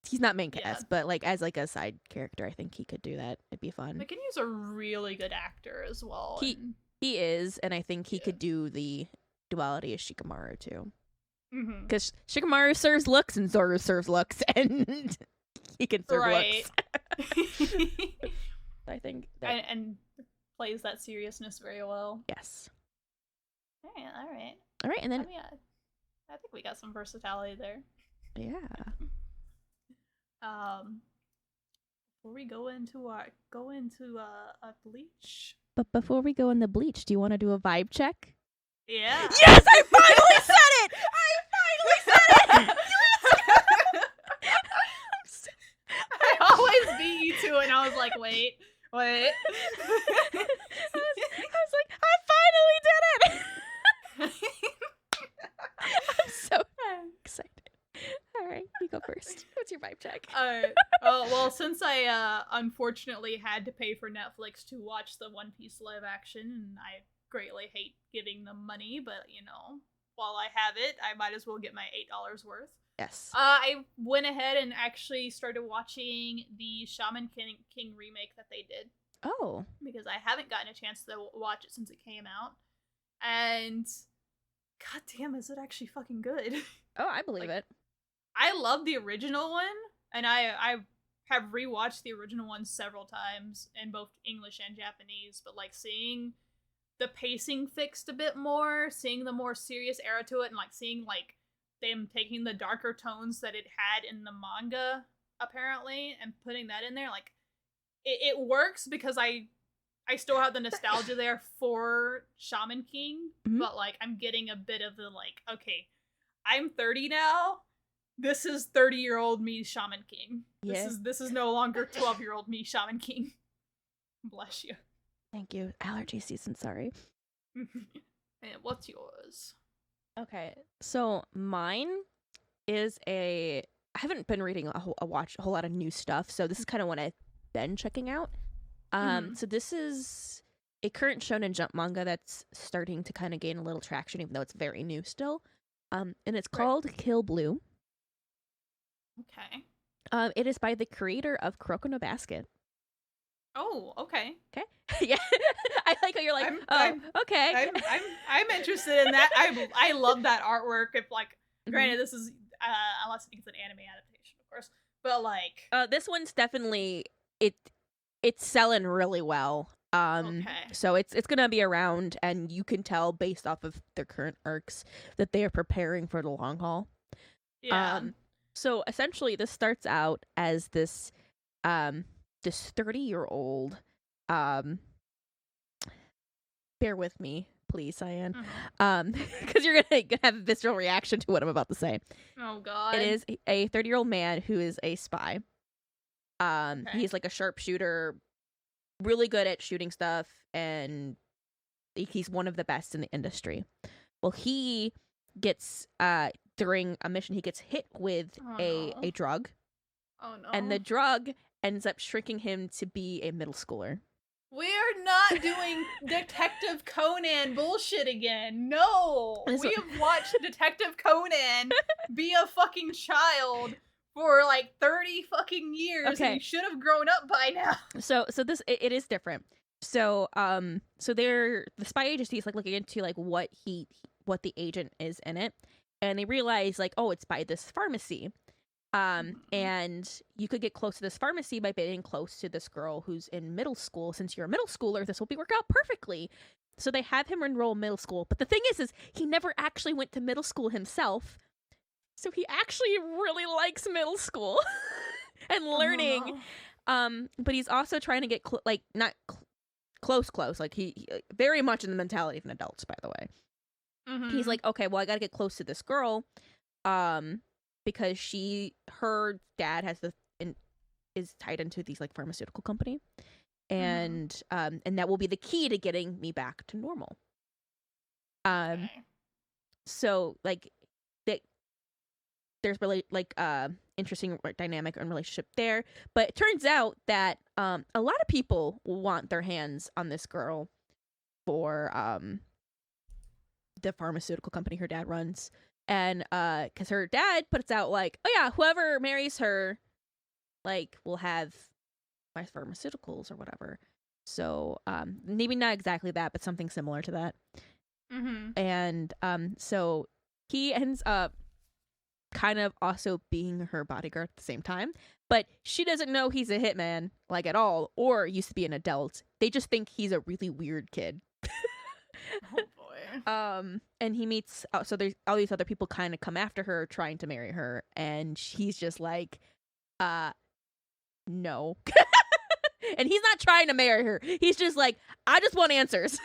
he's not main cast, but like as like a side character, I think he could do that. It'd be fun. Makenyu's a really good actor as well. He is, and I think he could do the duality of Shikamaru too. Because Shikamaru serves looks and Zoro serves looks, and he can serve looks. I think that... and plays that seriousness very well. Yes. All right. And then I think we got some versatility there. Yeah. Before we go into a Bleach. But before we go in the Bleach, do you want to do a vibe check? Yeah. Yes, I finally said it. I always beat you to it, and I was like, wait. I was like, I finally did it. I'm so excited. All right, you go first. What's your vibe check? Well, since I unfortunately had to pay for Netflix to watch the One Piece live action, and I greatly hate giving them money, but you know, while I have it, I might as well get my $8 worth. Yes. I went ahead and actually started watching the Shaman King remake that they did. Oh. Because I haven't gotten a chance to watch it since it came out. And god damn, is it actually fucking good. Oh, I believe it. I love the original one, and I have rewatched the original one several times in both English and Japanese, but like seeing the pacing fixed a bit more, seeing the more serious era to it, and like seeing like them taking the darker tones that it had in the manga apparently and putting that in there, like it works because I still have the nostalgia there for Shaman King, but like I'm getting a bit of the like, okay, I'm 30 now. This is 30-year-old me, Shaman King. Yeah. This is no longer 12-year-old me, Shaman King. Bless you. Thank you. Allergy season, sorry. And what's yours? Okay, so mine is I haven't been reading a whole lot of new stuff, so this is kind of what I've been checking out. So this is a current Shonen Jump manga that's starting to kind of gain a little traction, even though it's very new still. And it's called Kill Blue. Okay. It is by the creator of Kuroko no Basket. Oh, okay. Okay. Yeah. I like how you're like, okay. I'm interested in that. I love that artwork. If like, granted, this is unless it's an anime adaptation, of course. But like, this one's definitely it's selling really well. okay. So it's gonna be around, and you can tell based off of their current arcs that they are preparing for the long haul. Yeah. So essentially, this starts out as this 30-year-old, bear with me, please, Cyan, because you're gonna have a visceral reaction to what I'm about to say. Oh God. It is a 30-year-old man who is a spy. Okay. He's like a sharpshooter, really good at shooting stuff, and he's one of the best in the industry. Well, he gets during a mission, he gets hit with a drug. Oh no. And the drug ends up shrinking him to be a middle schooler. We're not doing Detective Conan bullshit again. No. We have watched Detective Conan be a fucking child for like 30 fucking years. Okay. And he should have grown up by now. So this it is different. So they're the spy agency is like looking into like what the agent is in it, and they realize like, oh, it's by this pharmacy. And you could get close to this pharmacy by being close to this girl who's in middle school. Since you're a middle schooler, this will work out perfectly. So they have him enroll middle school. But the thing is he never actually went to middle school himself. So he actually really likes middle school and learning. But he's also trying to get not close. Like he very much in the mentality of an adult, by the way. He's like, okay, well, I got to get close to this girl. Because her dad is tied into these like pharmaceutical company, and that will be the key to getting me back to normal. Okay. So like there's really like interesting dynamic and relationship there, but it turns out that a lot of people want their hands on this girl for the pharmaceutical company her dad runs. And because her dad puts out like, oh yeah, whoever marries her, like, will have my pharmaceuticals or whatever. So maybe not exactly that, but something similar to that. And so he ends up kind of also being her bodyguard at the same time, but she doesn't know he's a hitman like at all, or used to be an adult. They just think he's a really weird kid. Oh boy. And he meets so there's all these other people kind of come after her trying to marry her, and he's just like no. And he's not trying to marry her, he's just like, I just want answers.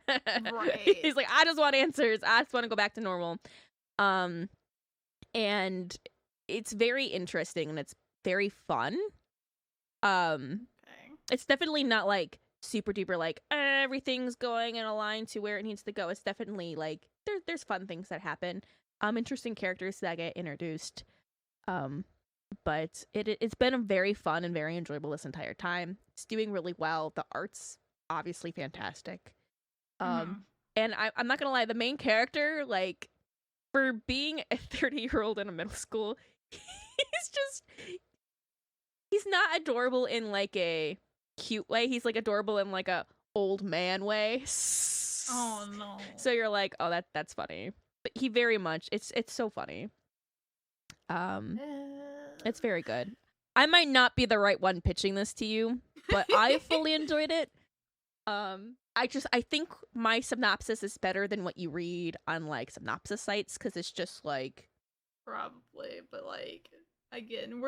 Right. He's like, I just want answers, I just want to go back to normal. And it's very interesting and it's very fun. It's definitely not like super duper like everything's going in a line to where it needs to go. It's definitely like there's fun things that happen, interesting characters that get introduced, but it's been a very fun and very enjoyable this entire time. It's doing really well. The art's obviously fantastic. And I'm not gonna lie, the main character, like, For being a 30-year-old in a middle school, he's not adorable in like a cute way. He's like adorable in like a old man way. Oh no. So you're like, oh, that's funny. But he very much it's so funny. It's very good. I might not be the right one pitching this to you, but I fully enjoyed it. I think my synopsis is better than what you read on like synopsis sites because it's just like Probably, but like again,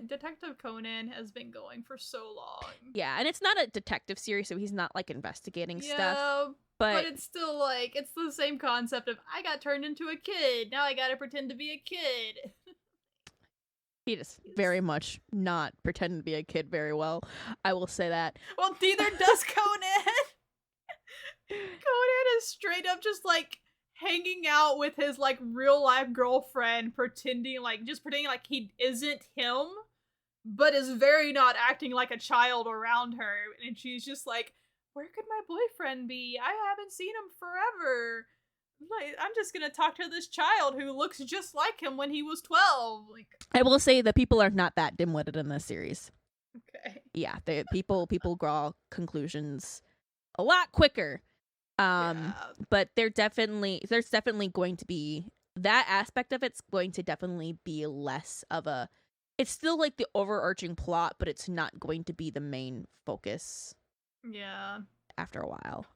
Detective Conan has been going for so long. yeah, and it's not a detective series, so he's not like investigating stuff. Yeah, But but it's still like it's the same concept of I got turned into a kid. Now I gotta pretend to be a kid. he just very much not pretend to be a kid very well. I will say that. Well, neither does Conan. Conan is straight up just like hanging out with his like real life girlfriend, pretending like he isn't him, but is very not acting like a child around her. And she's just like, where could my boyfriend be? I haven't seen him forever. Like, I'm just gonna talk to this child who looks just like him when he was 12. Like, I will say that people are not that dim-witted in this series. okay. Yeah, people draw conclusions a lot quicker. But there's definitely going to be that aspect of it's going to definitely be less of a. It's still like the overarching plot, but it's not going to be the main focus. Yeah. After a while,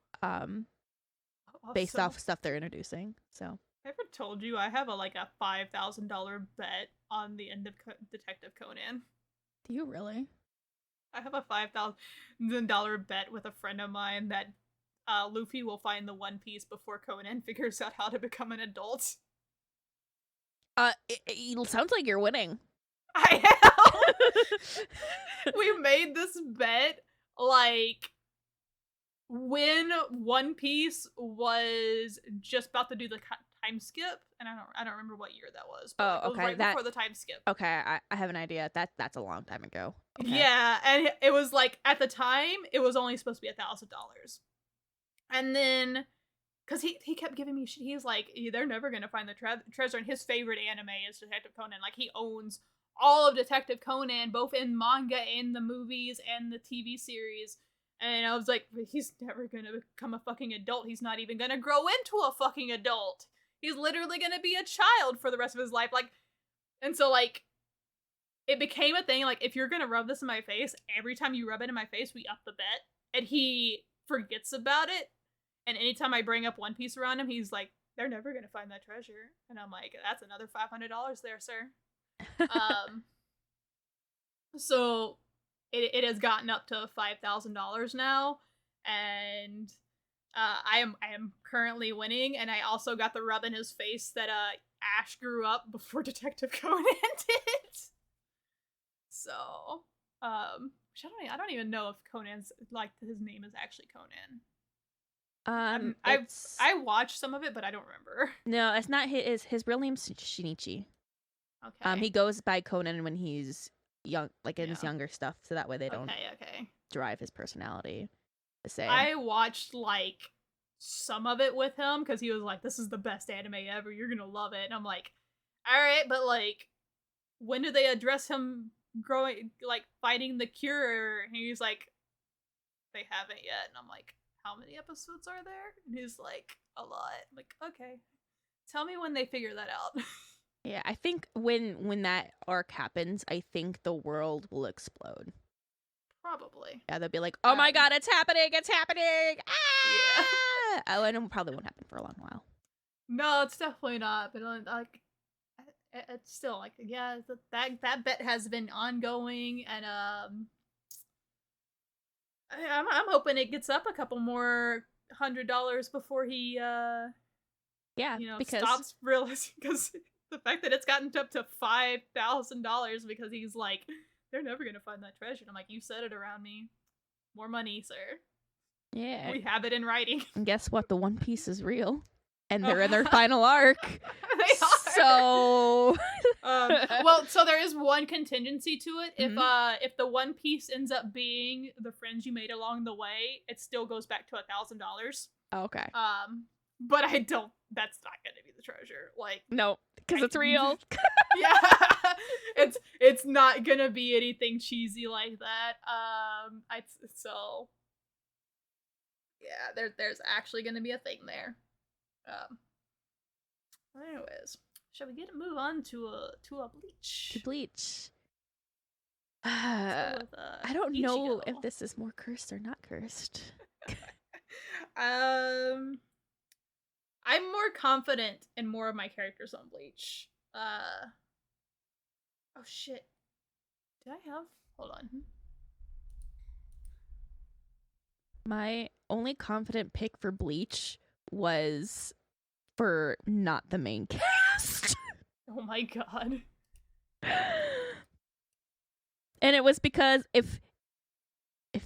based Also, off stuff they're introducing. So I ever told you I have a $5,000 bet on the end of Detective Conan. do you really? I have a $5,000 bet with a friend of mine that Luffy will find the One Piece before Conan figures out how to become an adult. It sounds like you're winning. I am. We made this bet like when One Piece was just about to do the time skip, and I don't remember what year that was. But it was right before the time skip. Okay, I have an idea. That's a long time ago. Okay. Yeah, and it was like at the time it was only supposed to be $1,000, and then because he kept giving me shit, he's like, they're never gonna find the treasure. And his favorite anime is Detective Conan. Like he owns all of Detective Conan, both in manga and the movies and the TV series. And I was like, he's never gonna become a fucking adult. He's not even gonna grow into a fucking adult. He's literally gonna be a child for the rest of his life. Like, and so like, it became a thing. Like, if you're gonna rub this in my face, every time you rub it in my face, we up the bet. And he forgets about it. And anytime I bring up One Piece around him, he's like, they're never gonna find that treasure. And I'm like, that's another $500 there, sir. So it has gotten up to $5,000 now, and I am currently winning. And I also got the rub in his face that Ash grew up before Detective Conan did. So I don't even know if Conan's like his name is actually Conan. I watched some of it, but I don't remember. No, it's not his real name's Shinichi. Okay. He goes by Conan when he's young, like in his younger stuff, so that way they don't drive his personality the same. I watched like some of it with him because he was like, "This is the best anime ever. You're gonna love it." And I'm like, "All right, but like, when do they address him growing, like fighting the cure?" And he's like, "They haven't yet." And I'm like, "How many episodes are there?" And he's like, "A lot." I'm like, okay, tell me when they figure that out. Yeah, I think when that arc happens, I think the world will explode. Probably. Yeah, they'll be like, "Oh my god, it's happening! It's happening!" Ah! Yeah. Oh, and it probably won't happen for a long while. No, it's definitely not. But like, it's still like, yeah, that bet has been ongoing, and I'm hoping it gets up a couple more $100 before he stops realizing, because the fact that it's gotten up to $5,000 because he's like, they're never gonna find that treasure. And I'm like, you said it around me. More money, sir. Yeah. We have it in writing. And guess what? The One Piece is real. And they're in their final arc. They are. So well, so there is one contingency to it. If the One Piece ends up being the friends you made along the way, it still goes back to $1,000. Okay. but I don't. That's not gonna be the treasure. Like, No, because it's real. yeah, it's not gonna be anything cheesy like that. I so yeah, there's actually gonna be a thing there. Um, anyways, shall we move on to a bleach? To Bleach. Let's go I with don't know if Ichigo. this is more cursed or not cursed. I'm more confident in more of my characters on Bleach. Oh shit. Did I have? Hold on. My only confident pick for Bleach was for not the main cast. Oh my god. And it was because if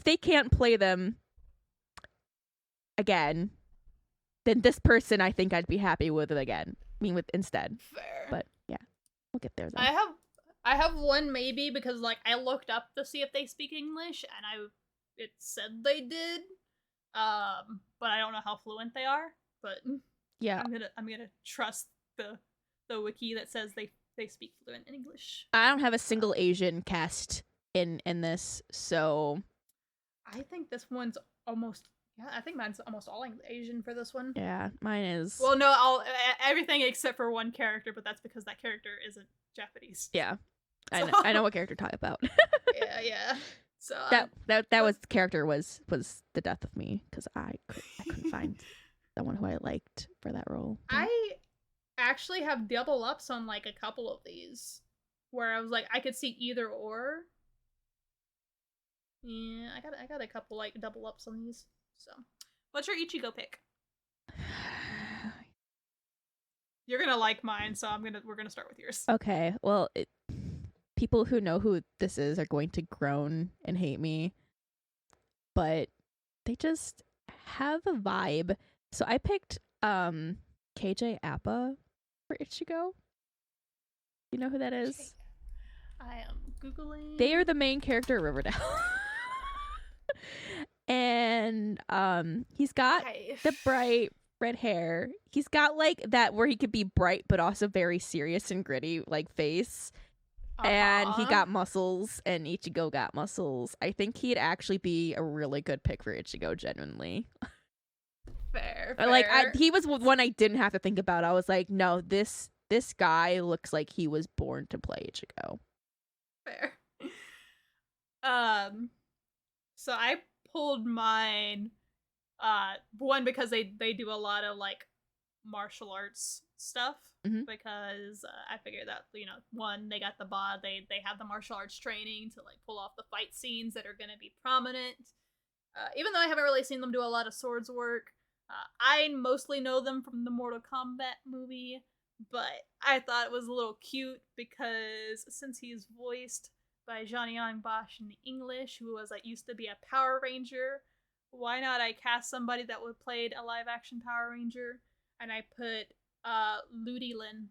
they can't play them again, then this person I think I'd be happy with it again. I mean with instead. Fair. But yeah. We'll get there though. I have one maybe because like I looked up to see if they speak English and it said they did. But I don't know how fluent they are. But yeah. I'm gonna trust the wiki that says they speak fluent in English. I don't have a single Asian cast in this, so I think this one's almost I think mine's almost all Asian for this one. yeah, mine is. Well, no, everything except for one character, but that's because that character isn't Japanese. Yeah, so. I know what character you're talking about. yeah. So that was character was the death of me because I couldn't find someone who I liked for that role. I actually have double ups on like a couple of these where I was like I could see either or. Yeah, I got a couple like double ups on these. So, what's your Ichigo pick? You're gonna like mine, so we're gonna start with yours. Okay, well, people who know who this is are going to groan and hate me, but they just have a vibe. So I picked KJ Appa for Ichigo. You know who that is? I am Googling. They are the main character of Riverdale. And he's got the bright red hair. He's got like that where he could be bright but also very serious and gritty like face. And he got muscles and Ichigo got muscles. I think he'd actually be a really good pick for Ichigo, genuinely. Fair. Like he was one I didn't have to think about. I was like, no, this guy looks like he was born to play Ichigo. Fair. So I pulled mine one because they do a lot of like martial arts stuff because I figured that one, they got the bod, they have the martial arts training to like pull off the fight scenes that are going to be prominent. Even though I haven't really seen them do a lot of swords work, I mostly know them from the Mortal Kombat movie, but I thought it was a little cute because since he's voiced by Johnny Young Bosch in English, who used to be a Power Ranger, why not I cast somebody that would played a live action Power Ranger, and I put Ludi Lin.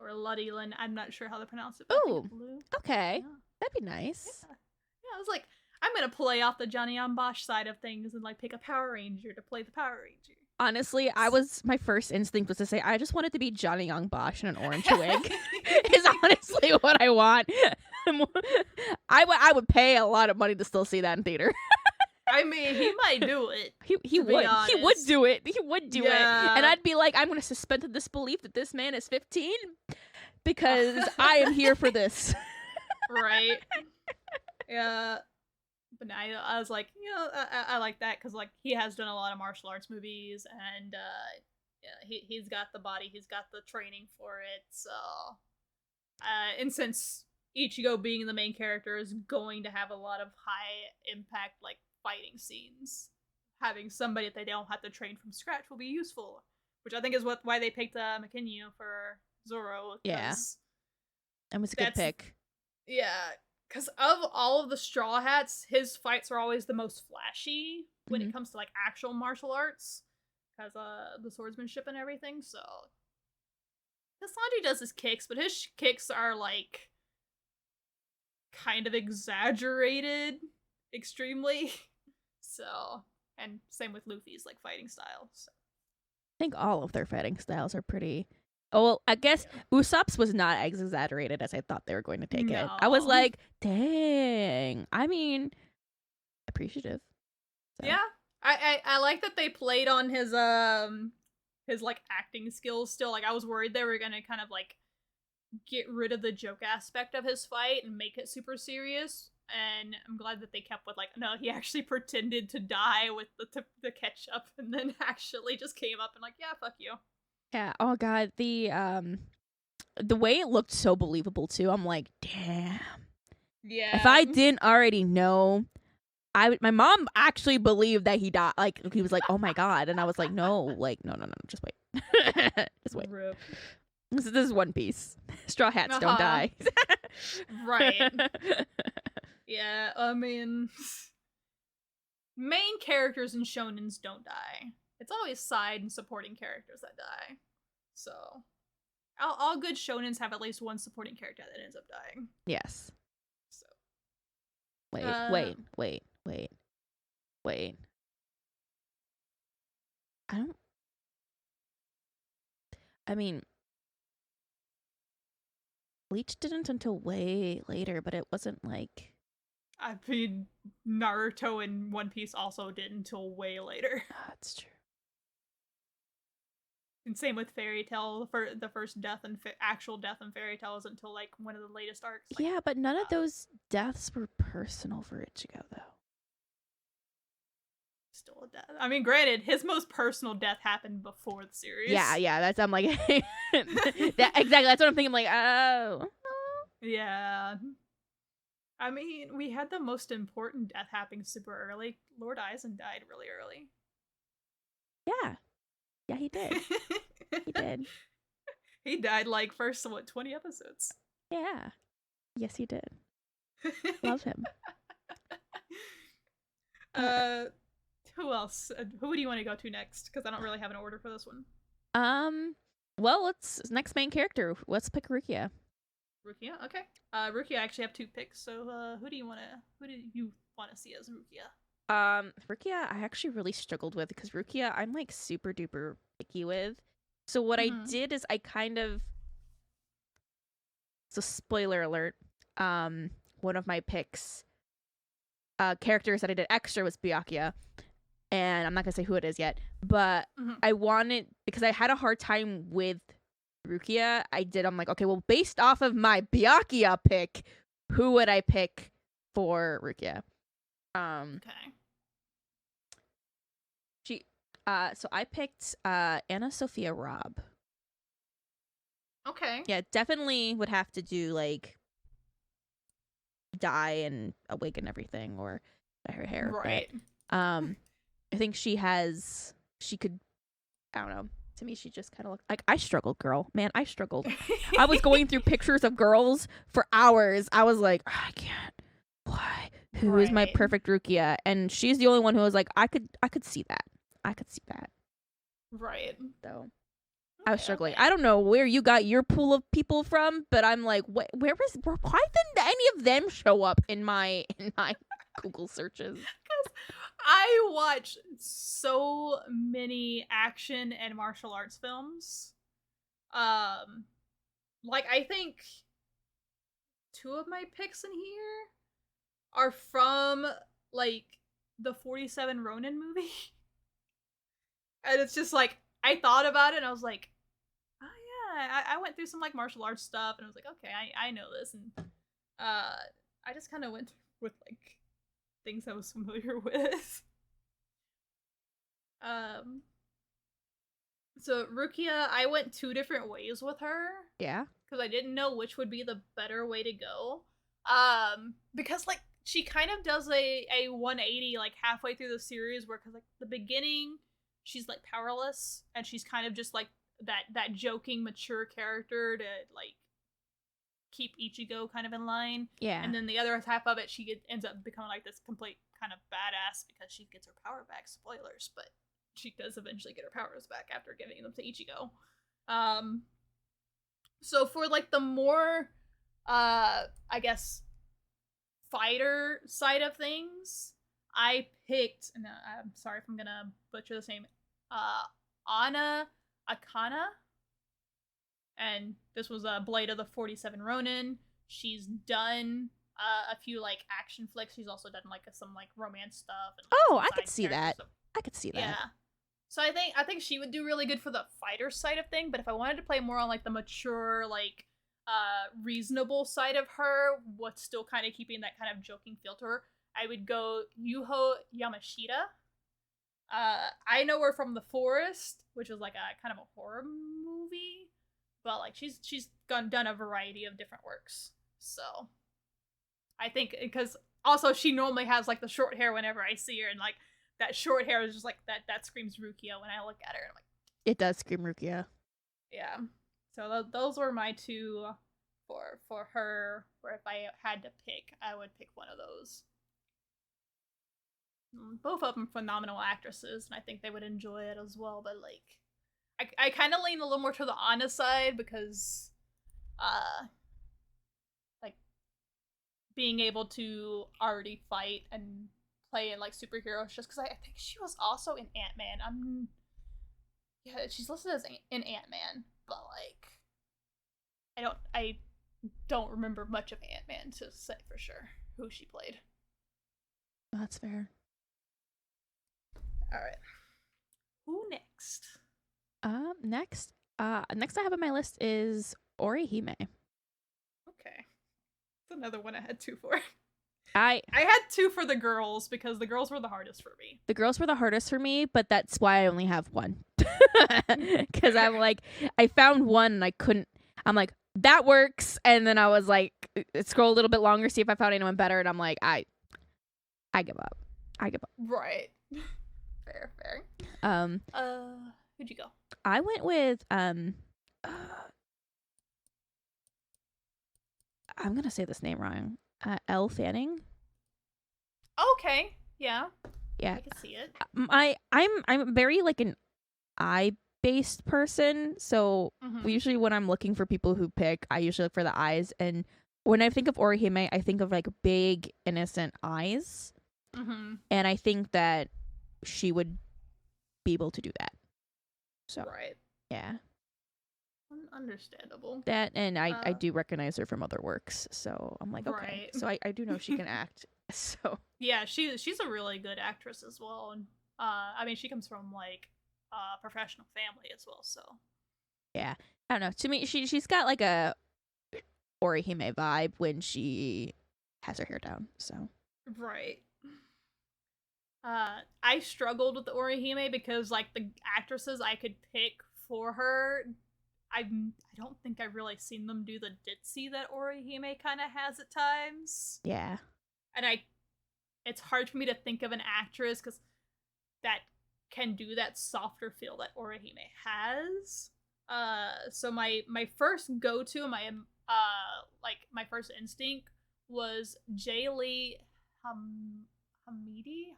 Or Luddy Lin, I'm not sure how to pronounce it. Oh, okay. Yeah. That'd be nice. Yeah, I was like, I'm gonna play off the Johnny Young Bosch side of things and like pick a Power Ranger to play the Power Ranger. Honestly, my first instinct was to say I just wanted to be Johnny Young Bosch in an orange wig. Is honestly what I want. I would pay a lot of money to still see that in theater. I mean, he might do it. He would. He would do it. He would do it. And I'd be like, I'm going to suspend the disbelief that this man is 15 because I am here for this. Right. Yeah. But I was like, I like that because like he has done a lot of martial arts movies, and he's got the body, he's got the training for it. So, and since Ichigo being the main character is going to have a lot of high impact like fighting scenes, having somebody that they don't have to train from scratch will be useful. Which I think is why they picked Makinyu for Zoro. Yeah, that was a good pick. Yeah. Because of all of the Straw Hats, his fights are always the most flashy when it comes to like actual martial arts, because the swordsmanship and everything. So Sanji does his kicks, but his kicks are like kind of exaggerated extremely. So, and same with Luffy's like fighting style. So. I think all of their fighting styles are pretty. Oh, well, I guess Usopp's was not as exaggerated as I thought they were going to take it. I was like, dang. I mean, appreciative. So. Yeah, I like that they played on his like acting skills still. Like I was worried they were gonna kind of like get rid of the joke aspect of his fight and make it super serious. And I'm glad that they kept with like, no, he actually pretended to die with the ketchup, and then actually just came up and like, yeah, fuck you. Yeah. Oh god, the way it looked so believable too. I'm like, damn. Yeah. If I didn't already know, my mom actually believed that he died. Like he was like, oh my god, and I was like, no, like no, just wait, just wait. Rip. This is One Piece. Straw hats don't die. Right. Yeah, I mean, main characters in shonens don't die. It's always side and supporting characters that die. So, all good shonens have at least one supporting character that ends up dying. Yes. So. Wait. I mean, Bleach didn't until way later, but it wasn't like. I mean, Naruto and One Piece also did until way later. That's true. And same with Fairy Tail. For the first death and actual death in Fairy Tail isn't until like one of the latest arcs. Like, yeah, but none of those deaths were personal for Ichigo, though. Still a death. I mean, granted, his most personal death happened before the series. Yeah. That's I'm like, exactly. That's what I'm thinking. I'm like, oh. Yeah. I mean, we had the most important death happening super early. Lord Aizen died really early. Yeah, he did. He did. He died like first, 20 episodes? Yeah. Yes, he did. Love him. Who else? Who do you want to go to next? Because I don't really have an order for this one. Well, next main character. Let's pick Rukia. Rukia, okay. Rukia, I actually have 2 picks. So, who do you want to see as Rukia? Rukia, I actually really struggled with because Rukia, I'm like super duper picky with. So what I did is I kind of. So spoiler alert. One of my picks, characters that I did extra was Byakuya, and I'm not gonna say who it is yet, but I wanted, because I had a hard time with Rukia. I'm like, okay, well, based off of my Byakuya pick, who would I pick for Rukia? Okay. So I picked Anna Sophia Robb. Okay. Yeah, definitely would have to do like dye and a wig and everything, or her hair. Right. But, I think she could. I don't know. To me, she just kind of looked like, I struggled, girl. Man, I struggled. I was going through pictures of girls for hours. I was like, I can't. Why? Who is my perfect Rukia? And she's the only one who was like, I could see that. I could see that. Right. So I was struggling. Okay. I don't know where you got your pool of people from, but I'm like, why didn't any of them show up in my Google searches? Because I watch so many action and martial arts films. Like I think 2 of my picks in here are from like the 47 Ronin movie. And it's just like, I thought about it and I was like, oh yeah, I went through some like martial arts stuff and I was like, okay, I know this. And I just kind of went with like things I was familiar with. So Rukia, I went 2 different ways with her. Yeah. Because I didn't know which would be the better way to go. Because like she kind of does a 180 like halfway through the series where, cause like the beginning she's like powerless and she's kind of just like that joking mature character to like keep Ichigo kind of in line. Yeah. And then the other half of it, she ends up becoming like this complete kind of badass because she gets her power back. Spoilers, but she does eventually get her powers back after giving them to Ichigo. So for like the more I guess fighter side of things, I picked, and I'm sorry if I'm gonna butcher this name, Ana Akana, and this was a Blade of the 47 Ronin. She's done a few like action flicks. She's also done like some like romance stuff. And, like, Oh, I could see that. stuff. I could see that. Yeah. So I think she would do really good for the fighter side of thing. But if I wanted to play more on like the mature, like reasonable side of her, what's still kind of keeping that kind of joking feel to her, I would go Yuho Yamashita. I know her from The Forest, which is like a kind of a horror movie, but like she's done a variety of different works. So I think because also she normally has like the short hair whenever I see her, and like that short hair is just like that screams Rukia when I look at her. And I'm like, it does scream Rukia. Yeah. So those were my two for her. Where if I had to pick, I would pick one of those. Both of them phenomenal actresses, and I think they would enjoy it as well. But like, I kind of lean a little more to the Anna side because, like, being able to already fight and play in like superheroes, just because I think she was also in Ant-Man. Yeah, she's listed as in Ant-Man, but like, I don't remember much of Ant-Man to say for sure who she played. That's fair. All right. Who next? Next I have on my list is Orihime. Okay. That's another one I had two for. I had two for the girls because the girls were the hardest for me. The girls were the hardest for me, but that's why I only have one. Because I'm like, I found one and I couldn't. I'm like, that works, and then I was like, scroll a little bit longer, see if I found anyone better, and I'm like, I give up. Right. Fair. Who'd you go? I went with I'm gonna say this name wrong. Elle Fanning. Okay. Yeah. Yeah. I can see it. I'm very like an eye-based person, so usually when I'm looking for people who pick, I usually look for the eyes, and when I think of Orihime, I think of like big innocent eyes. And I think that she would be able to do that. So right. Yeah. Understandable. That, and I do recognize her from other works, so I'm like, okay. Right. So I do know she can act. So yeah, she's a really good actress as well, and I mean she comes from like a professional family as well, so yeah. I don't know. To me, she's got like a Orihime vibe when she has her hair down. So right. I struggled with the Orihime because like the actresses I could pick for her, I don't think I've really seen them do the ditzy that Orihime kind of has at times. Yeah. And it's hard for me to think of an actress because that can do that softer feel that Orihime has. So my first go-to, my first instinct was Jaylee Hamidi, Hamidi.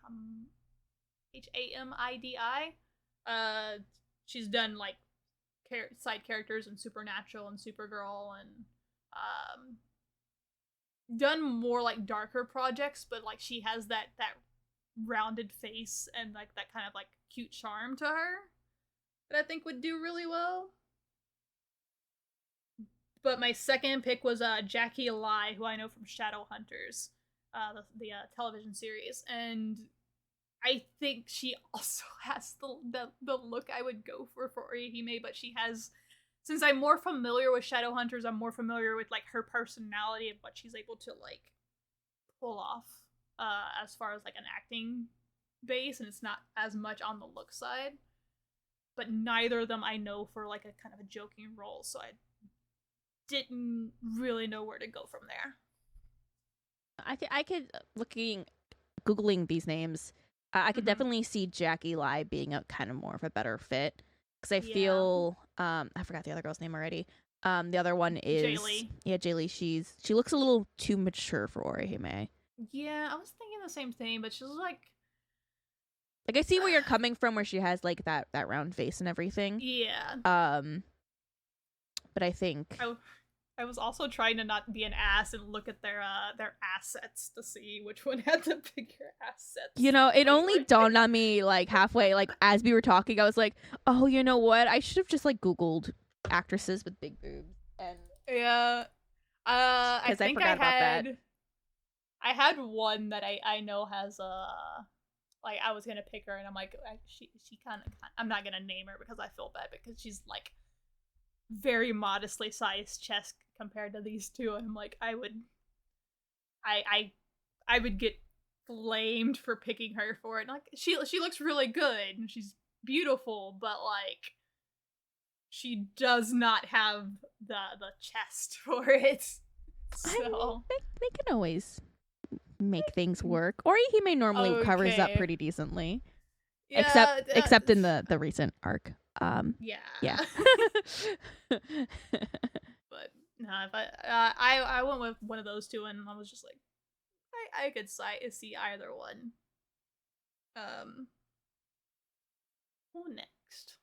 She's done like side characters in Supernatural and Supergirl, and done more like darker projects, but like she has that rounded face and like that kind of like cute charm to her that I think would do really well. But my second pick was Jackie Lai, who I know from Shadowhunters, the television series, and I think she also has the look I would go for Orihime, but she has, since I'm more familiar with Shadowhunters, I'm more familiar with like her personality and what she's able to like pull off as far as like an acting base, and it's not as much on the look side. But neither of them I know for like a kind of a joking role, so I didn't really know where to go from there. I could googling these names. I could definitely see Jackie Lai being a kind of more of a better fit, because I feel I forgot the other girl's name already. The other one is Jaylee. Yeah, Jaylee. She looks a little too mature for Orihime. Yeah, I was thinking the same thing, but she's like I see where you're coming from, where she has like that round face and everything. Yeah. But I think I was also trying to not be an ass and look at their assets to see which one had the bigger assets. You know, it only dawned on me like halfway, like as we were talking, I was like, oh, you know what? I should have just like Googled actresses with big boobs. And yeah, I think forgot about that. I had one that I know has like I was gonna pick her and I'm like she kind of I'm not gonna name her because I feel bad because she's like very modestly sized chest compared to these two. And I'm like I would get flamed for picking her for it. And like she looks really good and she's beautiful, but like she does not have the chest for it. So I mean, they can always make things work, or he may normally covers up pretty decently. Yeah, except in the recent arc. Yeah. But no, I went with one of those two, and I was just like, I could see either one. Who next?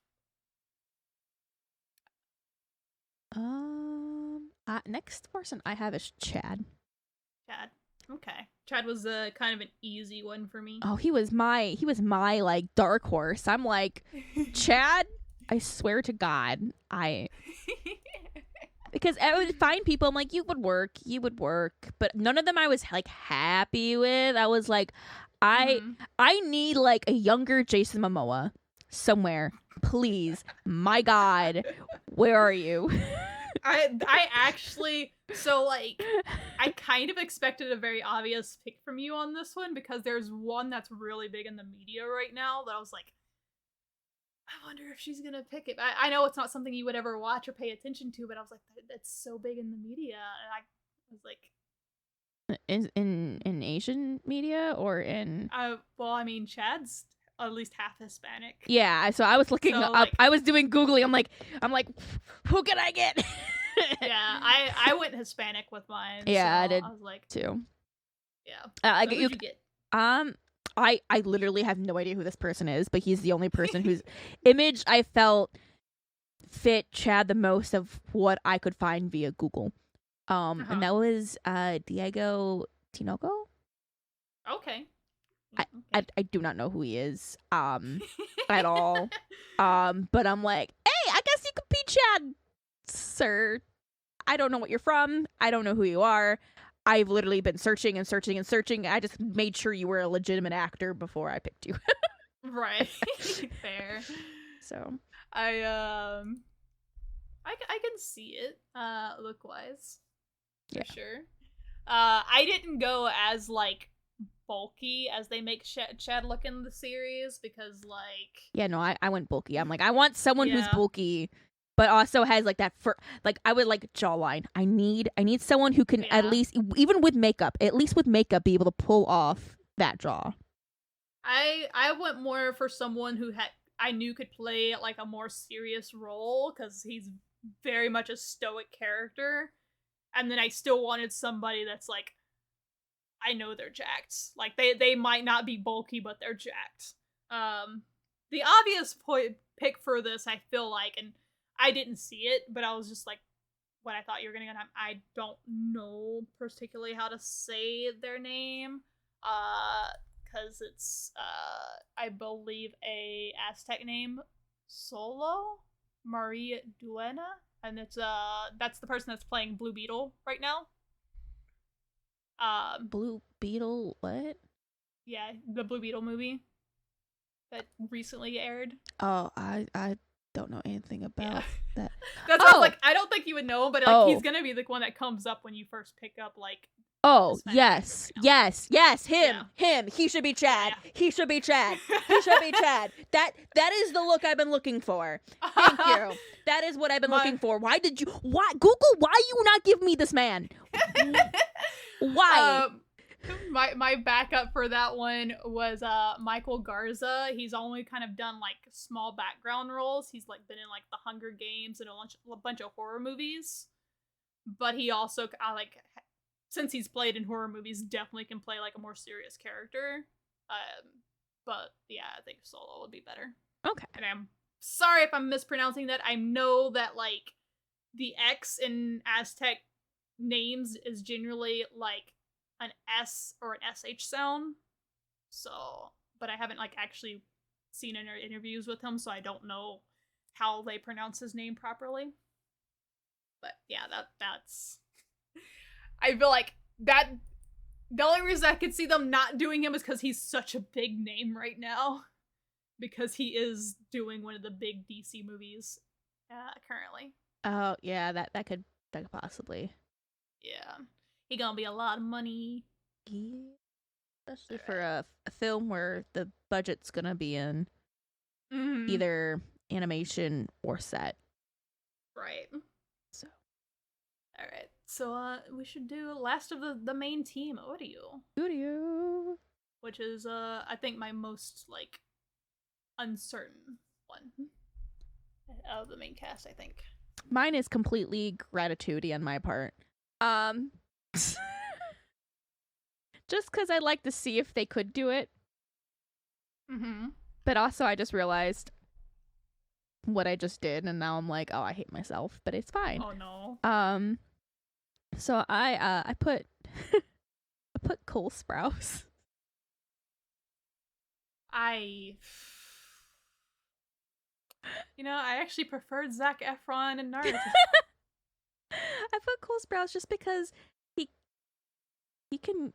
Next person I have is Chad. Chad. Okay. Chad was kind of an easy one for me. Oh, he was my like dark horse. I'm like, Chad, I swear to God, because I would find people, I'm like, you would work, but none of them I was like happy with. I was like, I need like a younger Jason Momoa somewhere, please. My God, where are you? I actually, so like I kind of expected a very obvious pick from you on this one because there's one that's really big in the media right now that I was like, I wonder if she's gonna pick it. I know it's not something you would ever watch or pay attention to, but I was like, that's so big in the media, and I was like, in Asian media or in well, I mean, Chad's at least half Hispanic. Yeah, so I was looking up. Like, I was doing Googling. I'm like, who can I get? Yeah, I went Hispanic with mine. Yeah, so I did I was like, too. Yeah. So who'd you get? I literally have no idea who this person is, but he's the only person whose image I felt fit Chad the most of what I could find via Google. And that was Diego Tinoco. Okay. I do not know who he is at all. But I'm like, hey, I guess you could be Chad, sir. I don't know what you're from. I don't know who you are. I've literally been searching and searching and searching. I just made sure you were a legitimate actor before I picked you. Right. Fair. So I can see it look wise. For sure. I didn't go as like bulky as they make Chad look in the series because like I went bulky. I'm like, I want someone who's bulky but also has like that like I would like jawline. I need someone who can at least, even with makeup, be able to pull off that jaw. I went more for someone who I knew could play like a more serious role because he's very much a stoic character, and then I still wanted somebody that's like, I know they're jacked. Like they might not be bulky, but they're jacked. The obvious pick for this, I feel like, and I didn't see it, but I was just like, what I thought you were gonna get. I don't know particularly how to say their name, because it's I believe a Aztec name, Solo Maria Duena, and it's that's the person that's playing Blue Beetle right now. Blue Beetle, what? Yeah, the Blue Beetle movie that recently aired. Oh, I don't know anything about that. That's why I was like, I don't think you would know, but like he's gonna be the one that comes up when you first pick up like. Oh, yes, him. He should be Chad. Yeah. He should be Chad. That is the look I've been looking for. Thank you. That is what I've been looking for. Why Google, why you not give me this man? Why? My backup for that one was Michael Garza. He's only kind of done like small background roles. He's like been in like The Hunger Games and a bunch of horror movies. But he also since he's played in horror movies, definitely can play like a more serious character. But yeah, I think Solo would be better. Okay. And I'm sorry if I'm mispronouncing that. I know that like the X in Aztec names is generally like an S or an SH sound. So, but I haven't like actually seen any interviews with him, so I don't know how they pronounce his name properly. But yeah, that's I feel like that the only reason I could see them not doing him is because he's such a big name right now. Because he is doing one of the big DC movies currently. Oh yeah, that could possibly. Yeah, he gonna be a lot of money. Yeah. Especially for a film where the budget's gonna be in either animation or set. Right. So. Alright. So we should do last of the main team, Audio. Audio. Which is I think my most like uncertain one of the main cast, I think. Mine is completely gratitude on my part. Just because I'd like to see if they could do it. But also I just realized what I just did, and now I'm like, oh, I hate myself, but it's fine. Oh no. So I put I put Cole Sprouse. I actually preferred Zac Efron and Naruto. I put Cole Sprouse just because he can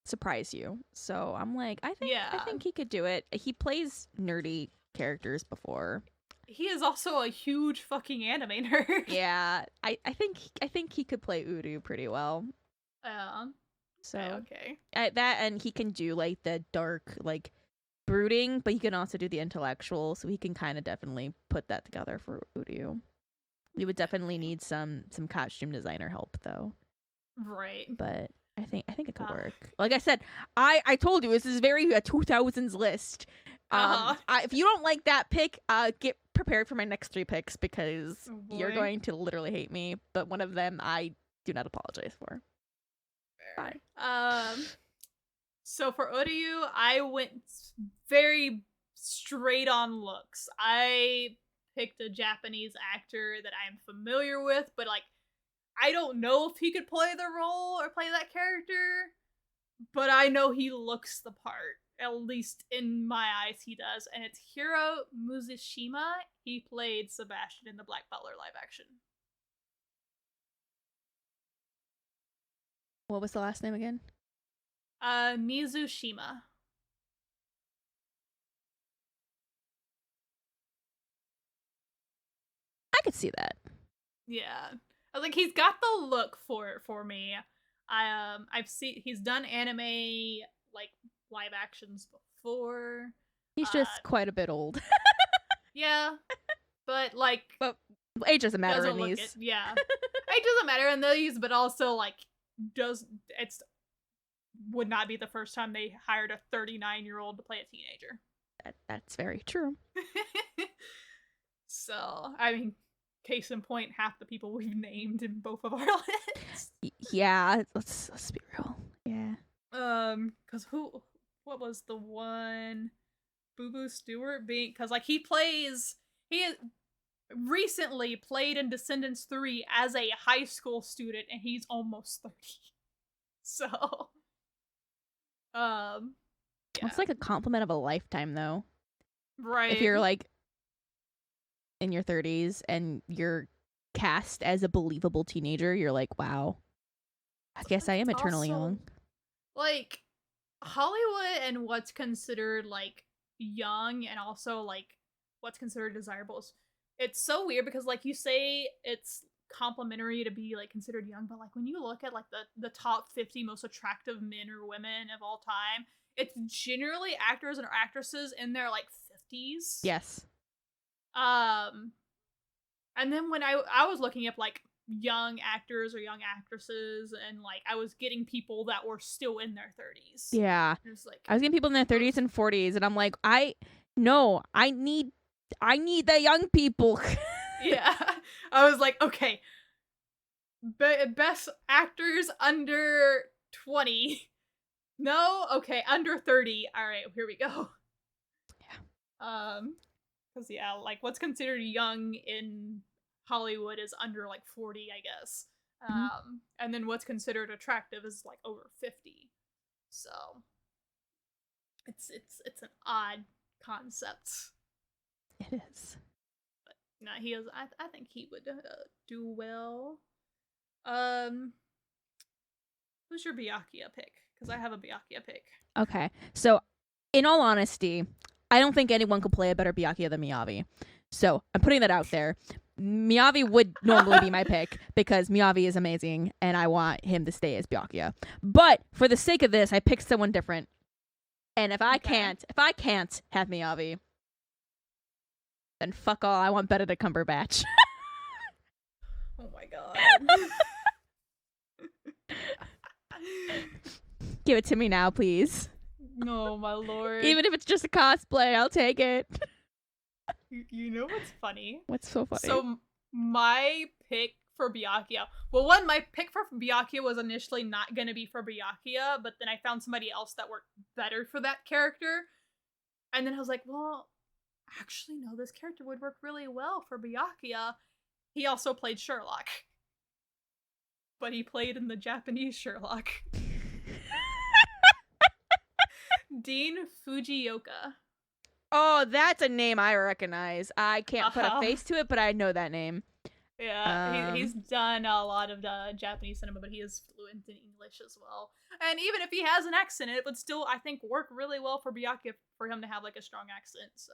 surprise you. So I'm like, I think he could do it. He plays nerdy characters before. He is also a huge fucking anime nerd. Yeah, I think he could play Udu pretty well. So okay. That, and he can do like the dark, like brooding, but he can also do the intellectual. So he can kind of definitely put that together for Udu. We would definitely need some costume designer help though. Right. But I think it could work. Like I said, I told you this is very a 2000s list. If you don't like that pick, get prepared for my next 3 picks because you're going to literally hate me. But one of them I do not apologize for. Bye. So for Uryu, I went very straight on looks. I picked a Japanese actor that I'm familiar with, but like I don't know if he could play the role or play that character, but I know he looks the part. At least in my eyes, he does. And it's Hiro Muzishima. He played Sebastian in the Black Butler live action. What was the last name again? Mizushima. I could see that. Yeah. I was like, he's got the look for me. I've seen he's done anime like live actions before. He's just quite a bit old. Yeah. But like age doesn't matter in these. Yeah. Age doesn't matter in these, but also like would not be the first time they hired a 39-year-old to play a teenager. That's very true. So, I mean, case in point, half the people we've named in both of our lists. Yeah, let's be real. Yeah. Cause what was the one? Boo Boo Stewart cause like he recently played in Descendants 3 as a high school student, and he's almost 30. So, yeah. It's like a compliment of a lifetime, though. Right. If you're like in your 30s and you're cast as a believable teenager, you're like, wow, I guess I am eternally young. Like, Hollywood and what's considered like young and also like what's considered desirable, it's so weird because like you say it's complimentary to be like considered young, but like when you look at like the top 50 most attractive men or women of all time, it's generally actors and actresses in their like 50s. Yes. And then when I was looking up like young actors or young actresses, and like I was getting people that were still in their 30s. Yeah. Like, I was getting people in their 30s and 40s, and I'm like, I need the young people. Yeah. I was like, okay, best actors under 20. No? Okay, under 30. All right, here we go. Yeah. Because, yeah, like, what's considered young in Hollywood is under, like, 40, I guess. And then what's considered attractive is like over 50. So it's an odd concept. It is. But no, he is. I think he would do well. Who's your Byakuya pick? Because I have a Byakuya pick. Okay, so in all honesty, I don't think anyone could play a better Byakuya than Miyavi. So I'm putting that out there. Miyavi would normally be my pick because Miyavi is amazing and I want him to stay as Byakuya. But for the sake of this, I picked someone different. And if I can't have Miyavi, then fuck all. I want Benedict Cumberbatch. Oh my god. Give it to me now, please. No, my lord. Even if it's just a cosplay, I'll take it. You know what's funny? What's so funny? So my pick for Byakuya. Well, my pick for Byakuya was initially not going to be for Byakuya, but then I found somebody else that worked better for that character. And then I was like, well, actually, no, this character would work really well for Byakuya. He also played Sherlock. But he played in the Japanese Sherlock. Dean Fujioka. Oh, that's a name I recognize. I can't put a face to it, but I know that name. Yeah, he's done a lot of Japanese cinema, but he is fluent in English as well. And even if he has an accent, it would still, I think, work really well for Byakuya for him to have like a strong accent. So.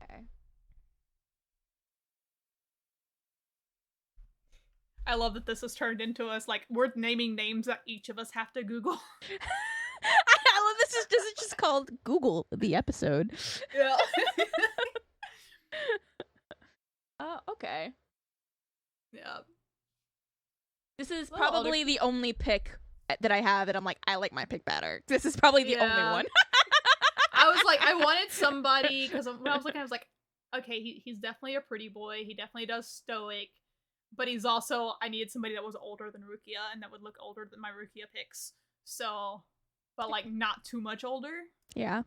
Okay. I love that this has turned into us like we're naming names that each of us have to Google. I love this. This is just called Google the episode. Yeah. Okay. Yeah. This is probably the only pick that I have that I'm like, I like my pick better. This is probably the only one. I was like, I wanted somebody, because when I was looking, I was like, okay, he's definitely a pretty boy. He definitely does stoic. But he's also, I needed somebody that was older than Rukia and that would look older than my Rukia picks. So, but like not too much older. Yeah.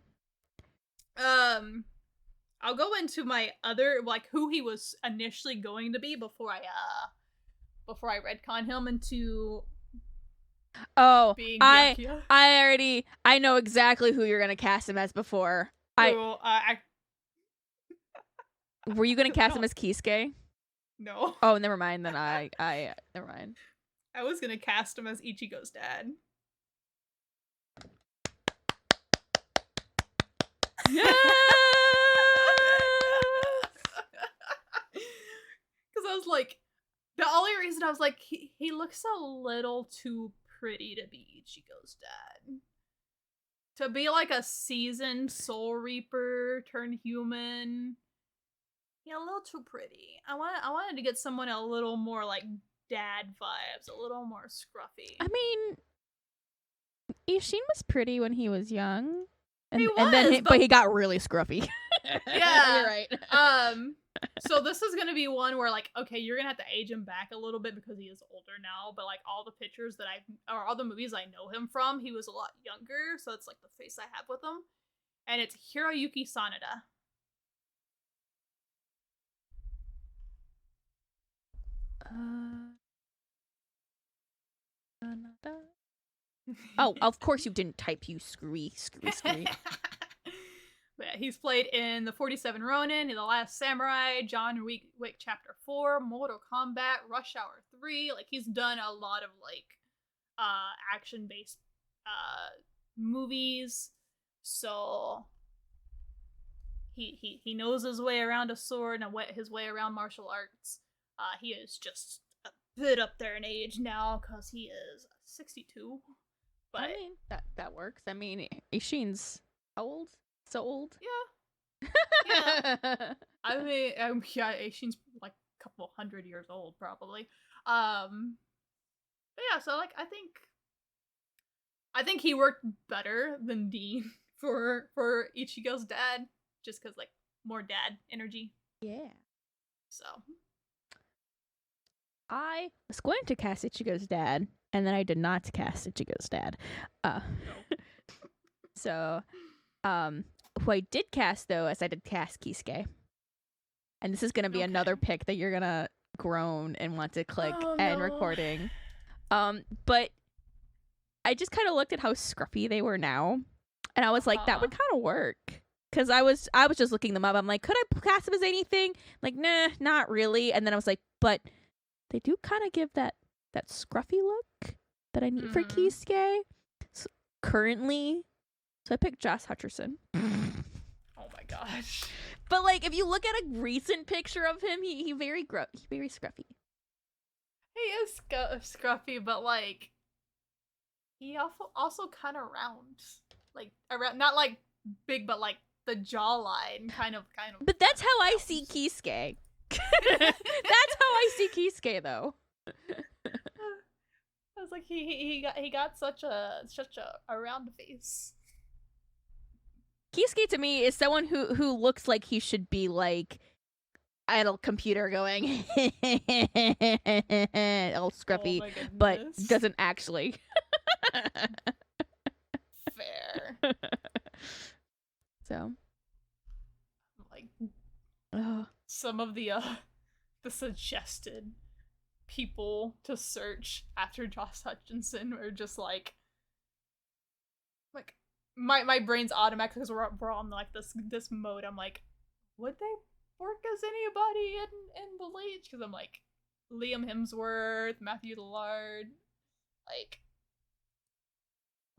I'll go into my other, like who he was initially going to be before I retcon him into being Byakuya. I know exactly who you're gonna cast him as before. Were you gonna cast him as Kisuke? No. Oh, never mind. Then I never mind. I was gonna cast him as Ichigo's dad. Yeah. Because I was like, the only reason I was like, he looks a little too pretty to be Ichigo's dad. To be like a seasoned Soul Reaper turned human. Yeah, a little too pretty. I wanted to get someone a little more like dad vibes, a little more scruffy. I mean, Ishin was pretty when he was young. But he got really scruffy. Yeah. You're right. So this is gonna be one where like, okay, you're gonna have to age him back a little bit because he is older now, but like all the pictures that or all the movies I know him from, he was a lot younger, so it's like the face I have with him. And it's Hiroyuki Sanada. Oh, of course you didn't type, you screwy. But yeah, he's played in the 47 Ronin, in The Last Samurai, John Wick Chapter 4, Mortal Kombat, Rush Hour 3. Like he's done a lot of like action-based movies. So he knows his way around a sword and his way around martial arts. He is just a bit up there in age now because he is 62. But I mean, that works. I mean, Ishin's how old? So old? Yeah. Yeah. I mean, yeah, Ishin's like a couple hundred years old, probably. But yeah, so like, I think he worked better than Dean for Ichigo's dad, just because like more dad energy. Yeah. So. I was going to cast Ichigo's dad, and then I did not cast Ichigo's dad. No. So, who I did cast though is I did cast Kisuke, and this is gonna be another pick that you're gonna groan and want to click Oh, end no. recording. But I just kind of looked at how scruffy they were now, and I was like, that would kind of work. Because I was just looking them up. I'm like, could I cast them as anything? Like, nah, not really. And then I was like, but they do kind of give that scruffy look that I need for Kisuke. So, currently, so I picked Josh Hutcherson. Oh my gosh. But like, if you look at a recent picture of him, he very scruffy. He is scruffy, but like, he also kind of round, like around, not like big, but like the jawline kind of. But that's how I see Kisuke. That's how I see Kisuke, though. I was like, he got such a round face. Kisuke to me is someone who looks like he should be like at a computer going all scruffy, but doesn't actually. Fair. So, like, some of the suggested people to search after Josh Hutcherson are just like my brain's automatic because we're on like this mode. I'm like, would they work as anybody in Bleach? Because I'm like, Liam Hemsworth, Matthew Lillard, like,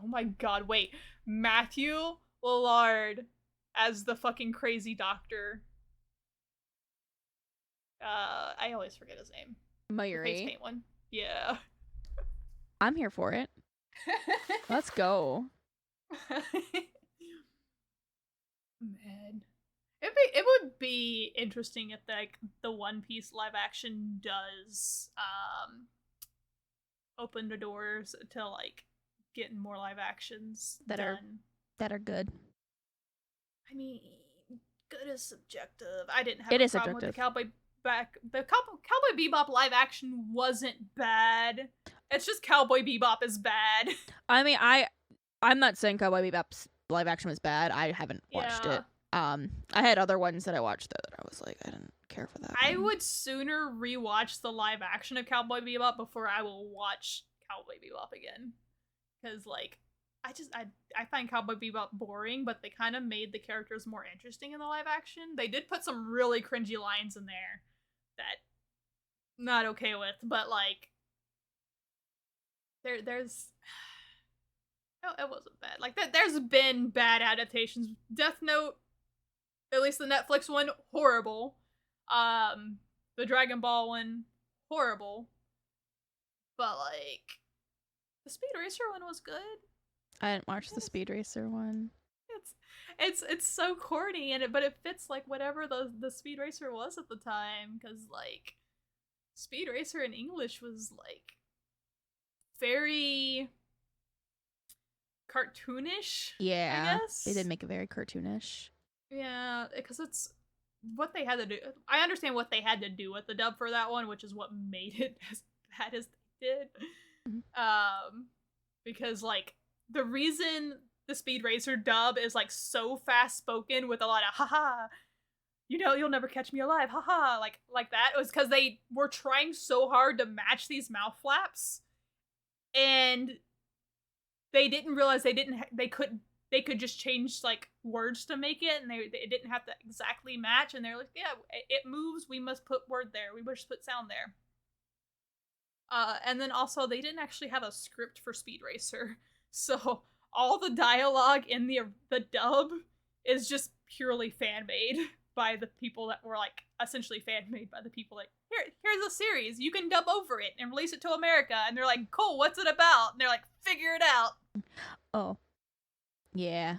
oh my god, wait, Matthew Lillard as the fucking crazy doctor. I always forget his name. Mayuri. The face paint one. Yeah. I'm here for it. Let's go. Man. It would be interesting if like the One Piece live action does open the doors to like getting more live actions that are good. I mean, good is subjective. I didn't have a problem with the Cowboy Bebop live action wasn't bad. It's just Cowboy Bebop is bad. I mean, I'm not saying Cowboy Bebop's live action was bad. I haven't watched it. I had other ones that I watched that I was like, I didn't care for that. I would sooner rewatch the live action of Cowboy Bebop before I will watch Cowboy Bebop again. Because like, I find Cowboy Bebop boring, but they kind of made the characters more interesting in the live action. They did put some really cringy lines in there that not okay with, but like there's it wasn't bad. Like there's been bad adaptations. Death Note, at least the Netflix one, horrible. The Dragon Ball one, horrible. But like the Speed Racer one was good. I didn't watch the Speed Racer one. It's so corny but it fits like whatever the Speed Racer was at the time, because like Speed Racer in English was like very cartoonish. Yeah, I guess they did make it very cartoonish. Yeah, because it's what they had to do. I understand what they had to do with the dub for that one, which is what made it as bad as they did. Mm-hmm. Because like the reason the Speed Racer dub is like so fast spoken with a lot of haha, you know, you'll never catch me alive, haha, like that, was because they were trying so hard to match these mouth flaps, and they didn't realize they could just change like words to make it, and they didn't have to exactly match, and they're like, yeah, it moves, we must put word there, we must put sound there. And then also they didn't actually have a script for Speed Racer, so all the dialogue in the dub is just purely fan made by the people that were like essentially fan made by the people like, here's a series, you can dub over it and release it to America, and they're like, cool, what's it about? And they're like, figure it out. Oh, yeah.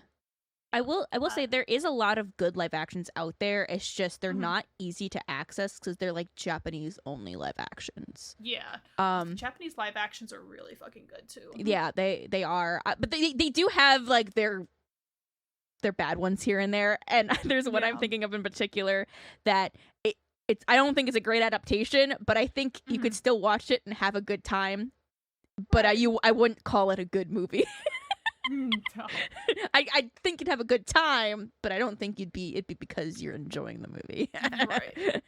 I will say there is a lot of good live actions out there. It's just they're not easy to access because they're like Japanese only live actions. Yeah. Japanese live actions are really fucking good too. Yeah, they are. But they do have like their bad ones here and there. And there's one I'm thinking of in particular that it's I don't think it's a great adaptation, but I think you could still watch it and have a good time. But I wouldn't call it a good movie. No. I think you'd have a good time, but I don't think it'd be because you're enjoying the movie. Right.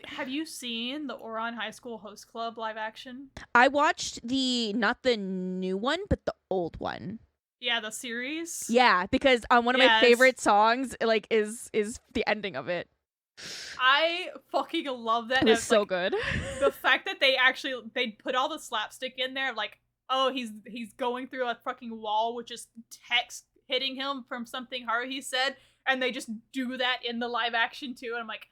Have you seen the Oron High School Host Club live action? I watched not the new one, but the old one. Yeah, the series. Yeah, because one of my Yes. favorite songs like is the ending of it. I fucking love that. It was so good. The fact that they put all the slapstick in there, like, oh, he's going through a fucking wall with just text hitting him from something hard he said, and they just do that in the live action too. And I'm like,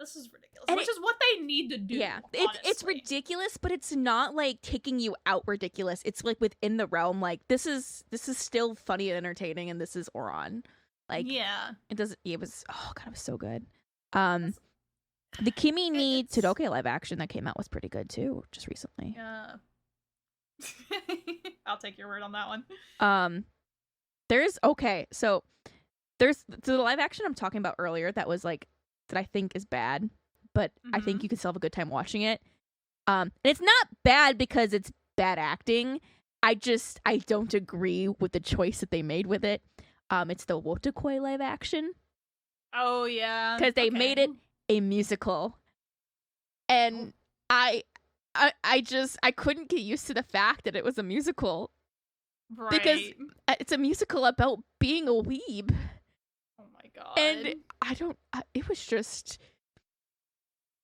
this is ridiculous. And which is what they need to do. Yeah, it's ridiculous, but it's not like taking you out ridiculous. It's like within the realm. Like this is still funny and entertaining, and this is Oron. Like yeah, it doesn't. It was it was so good. The Kimi ni Todoke live action that came out was pretty good too, just recently. Yeah. I'll take your word on that one. There's the live action I'm talking about earlier that was like that I think is bad, but I think you can still have a good time watching it. And it's not bad because it's bad acting. I don't agree with the choice that they made with it. It's the Wotakoi live action. Oh yeah, because they made it a musical, and I couldn't get used to the fact that it was a musical, right? Because it's a musical about being a weeb. Oh my god! And it was just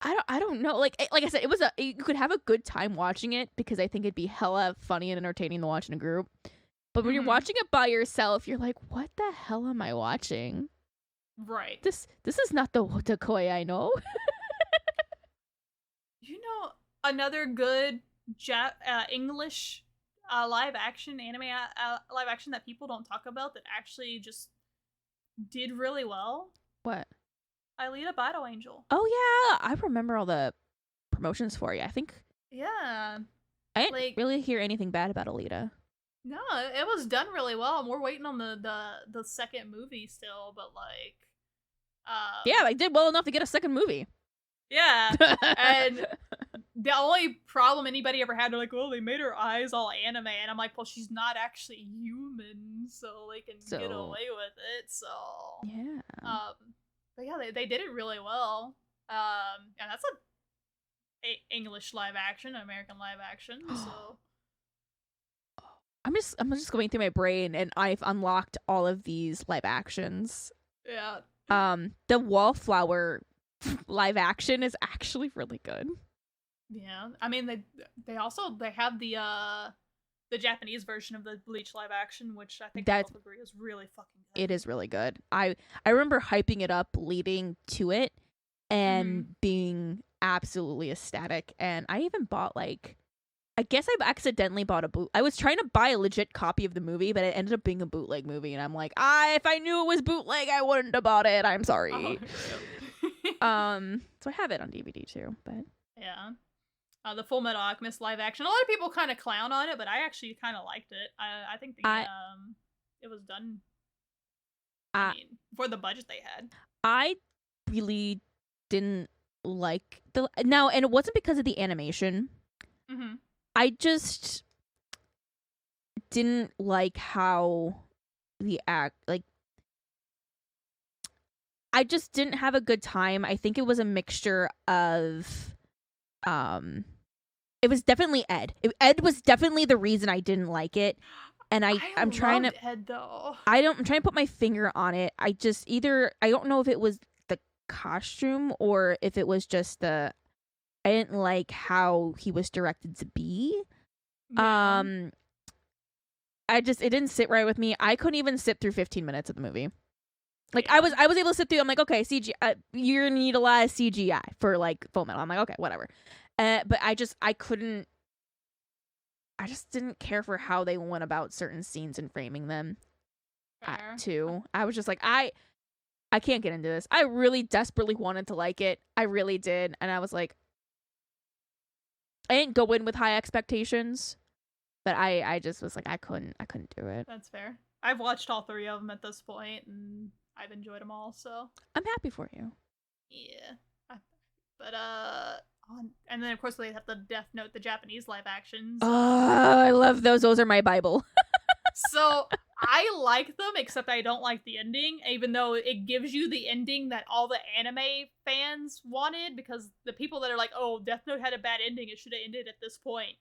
I don't know. Like I said, you could have a good time watching it because I think it'd be hella funny and entertaining to watch in a group. But when you're watching it by yourself, you're like, what the hell am I watching? Right. This is not the Wotakoi I know. You know, another good English live action anime live action that people don't talk about that actually just did really well. What? Alita Battle Angel. Oh yeah, I remember all the promotions for you. I think. Yeah. I didn't really hear anything bad about Alita. No, it was done really well. We're waiting on the second movie still, but like. Yeah, they did well enough to get a second movie. Yeah, and the only problem anybody ever had, they're like, well, they made her eyes all anime, and I'm like, well, she's not actually human, so they can get away with it. So yeah, but yeah, they did it really well. And that's a English live action, American live action. So I'm just going through my brain, and I've unlocked all of these live actions. Yeah. The Wallflower live action is actually really good. Yeah, I mean they have the Japanese version of the Bleach live action, which I think we both agree is really fucking good. It is really good. I remember hyping it up leading to it and being absolutely ecstatic. And I even bought I guess I've accidentally bought a boot. I was trying to buy a legit copy of the movie, but it ended up being a bootleg movie, and I'm like, if I knew it was bootleg, I wouldn't have bought it. I'm sorry. So I have it on DVD too, but yeah. The Full Metal Alchemist live action. A lot of people kind of clown on it, but I actually kind of liked it. I think it was done. I mean, for the budget they had. I really didn't like and it wasn't because of the animation. I just didn't like how the I just didn't have a good time. I think it was a mixture of it was definitely Ed. Ed was definitely the reason I didn't like it. And I'm trying to Ed, though. I'm trying to put my finger on it. I don't know if it was the costume or if it was just I didn't like how he was directed to be. Yeah. It didn't sit right with me. I couldn't even sit through 15 minutes of the movie. Like I was able to sit through. I'm like, okay, CGI. You're gonna need a lot of CGI for Full Metal. I'm like, okay, whatever. But I couldn't. I just didn't care for how they went about certain scenes and framing them. Too. I was just like, I can't get into this. I really desperately wanted to like it. I really did, and I was like, I didn't go in with high expectations, but I just was like, I couldn't do it. That's fair. I've watched all 3 of them at this point, and I've enjoyed them all, so I'm happy for you. Yeah, but and then of course they have the Death Note, the Japanese live actions. Oh, I love those. Those are my Bible. So I like them, except I don't like the ending, even though it gives you the ending that all the anime fans wanted, because the people that are like, oh, Death Note had a bad ending, it should have ended at this point.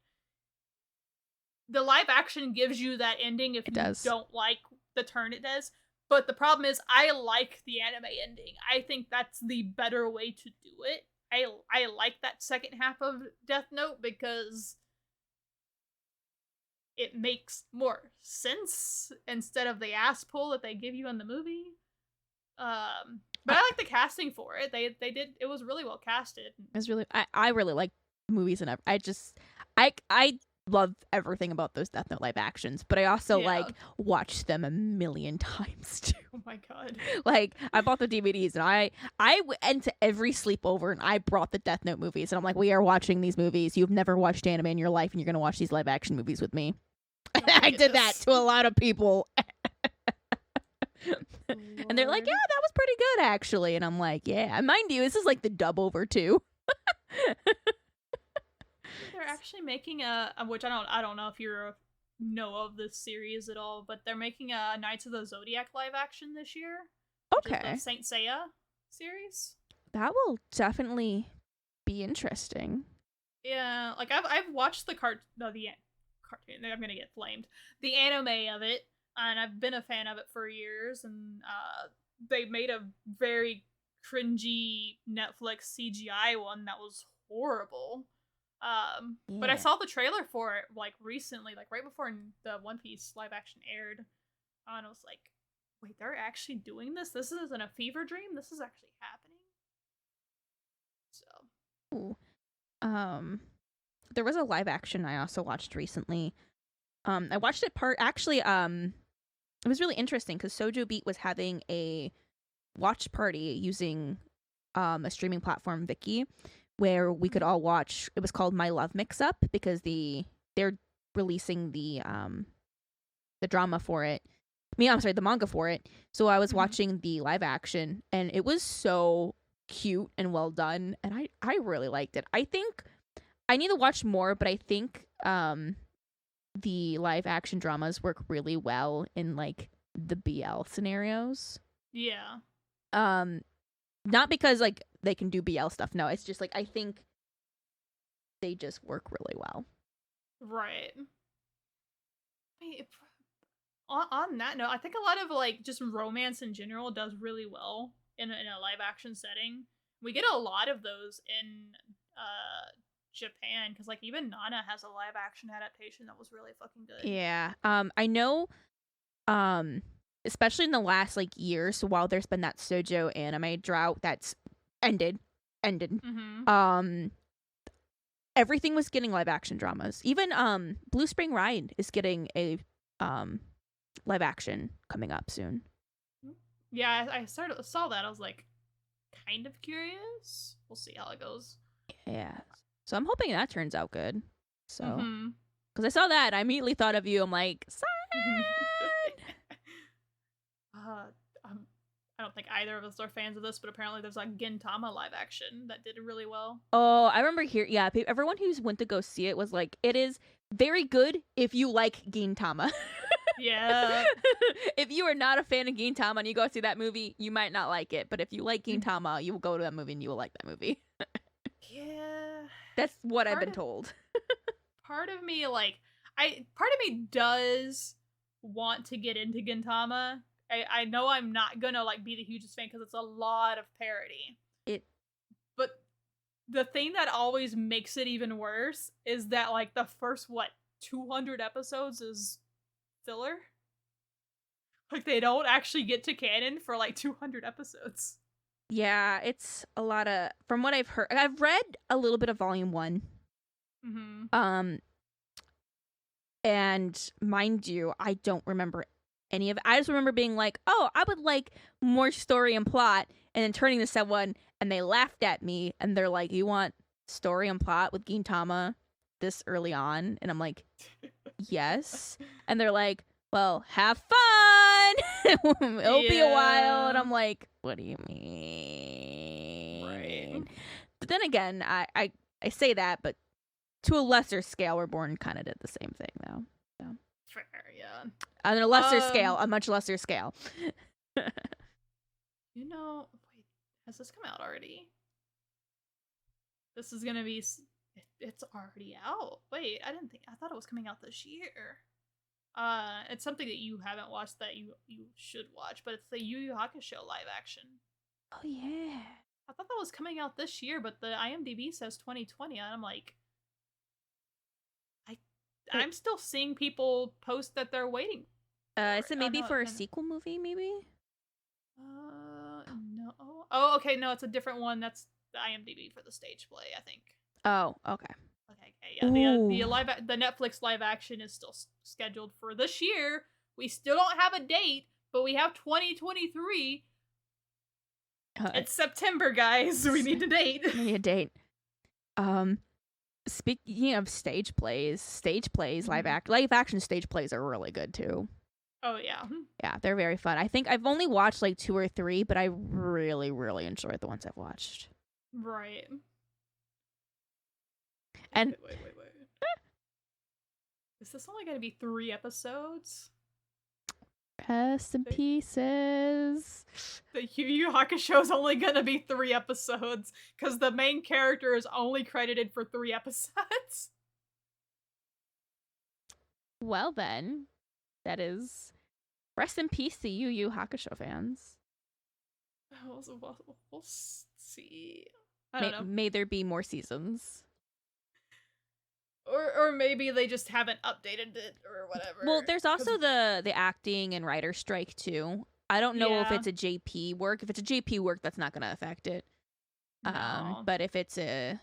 The live action gives you that ending if It you does. don't like the turn it does. But the problem is, I like the anime ending. I think that's the better way to do it. I like that second half of Death Note because it makes more sense instead of the ass pull that they give you in the movie. But I like the casting for it. They did, it was really well casted. It's really I really like movies and I love everything about those Death Note live actions, but I also like watch them a million times too. Oh my god! Like I bought the DVDs and I went to every sleepover and I brought the Death Note movies and I'm like, we are watching these movies. You've never watched anime in your life and you're gonna watch these live action movies with me. Oh I did that to a lot of people. And they're like, yeah, that was pretty good actually. And I'm like, yeah. Mind you, this is like the dub over too. They're actually making which I don't know if you know of this series at all, but they're making a Knights of the Zodiac live action this year. Okay. The Saint Seiya series. That will definitely be interesting. Yeah, like I've watched the cartoon. I'm gonna get flamed. The anime of it, and I've been a fan of it for years. And they made a very cringy Netflix CGI one that was horrible. But I saw the trailer for it like recently, like right before the One Piece live action aired, and I was like, "Wait, they're actually doing this? This isn't a fever dream. This is actually happening." So, ooh. There was a live action I also watched recently. I watched it it was really interesting because Sojo Beat was having a watch party using a streaming platform, Viki, where we could all watch. It was called My Love Mix Up because they're releasing the drama for it. I'm sorry, the manga for it. So I was watching the live action and it was so cute and well done, and I really liked it. I think I need to watch more, but I think the live action dramas work really well in like the BL scenarios. yeah. Not because like they can do BL stuff. No, it's just like I think they just work really well. Right. On that note, I think a lot of like just romance in general does really well in a live action setting. We get a lot of those in Japan, because like even Nana has a live action adaptation that was really fucking good. Yeah. I know especially in the last like year, so while there's been that Sojo anime drought that's ended. Everything was getting live action dramas. Even Blue Spring Ride is getting a live action coming up soon. Yeah, I saw that. I was like kind of curious. We'll see how it goes. Yeah. So I'm hoping that turns out good. So, because I saw that, I immediately thought of you. I'm like, Cyan! I don't think either of us are fans of this, but apparently there's like Gintama live action that did really well. Oh, I remember yeah, everyone who's went to go see it was like, it is very good if you like Gintama. Yeah. If you are not a fan of Gintama and you go see that movie, you might not like it. But if you like Gintama, you will go to that movie and you will like that movie. Yeah. That's what I've been told. Part of me, part of me does want to get into Gintama. I know I'm not gonna like be the hugest fan because it's a lot of parody. But the thing that always makes it even worse is that like the first 200 episodes is filler. Like they don't actually get to canon for like 200 episodes. Yeah, it's a lot of, from what I've heard. I've read a little bit of Volume 1. And mind you, I don't remember any of it. I just remember being like, oh, I would like more story and plot, and then turning to someone and they laughed at me and they're like, you want story and plot with Gintama this early on? And I'm like, yes. And they're like, well, have fun. It'll be a while. And I'm like, what do you mean? Right. But then again, I say that, but to a lesser scale, Reborn kind of did the same thing though. So. Fair, yeah. On a lesser scale, a much lesser scale. You know, wait, has this come out already? This is gonna be. It's already out. Wait, I thought it was coming out this year. It's something that you haven't watched that you should watch, but it's the Yu Yu Hakusho live action. Oh yeah. I thought that was coming out this year, but the IMDb says 2020, and I'm like, I'm still seeing people post that they're waiting. Is it maybe for a sequel movie? Maybe. No. Oh, okay. No, it's a different one. That's the IMDb for the stage play, I think. Oh, okay. Okay. Yeah. The Netflix live action is still scheduled for this year. We still don't have a date, but we have 2023. It's September, guys. We need a date. We need a date. Speaking of stage plays, live action stage plays are really good too. Oh yeah. Yeah, they're very fun. I think I've only watched like 2 or 3, but I really, really enjoyed the ones I've watched. Right. And wait. Is this only going to be 3 episodes? Rest in pieces. The Yu Yu Hakusho is only going to be 3 episodes because the main character is only credited for 3 episodes. Well then, that is rest in peace to Yu Yu Hakusho fans. We'll see. I don't know. May there be more seasons. Or maybe they just haven't updated it or whatever. Well, there's also the acting and writer strike too. I don't know if it's a JP work. If it's a JP work, that's not going to affect it. No. But if it's a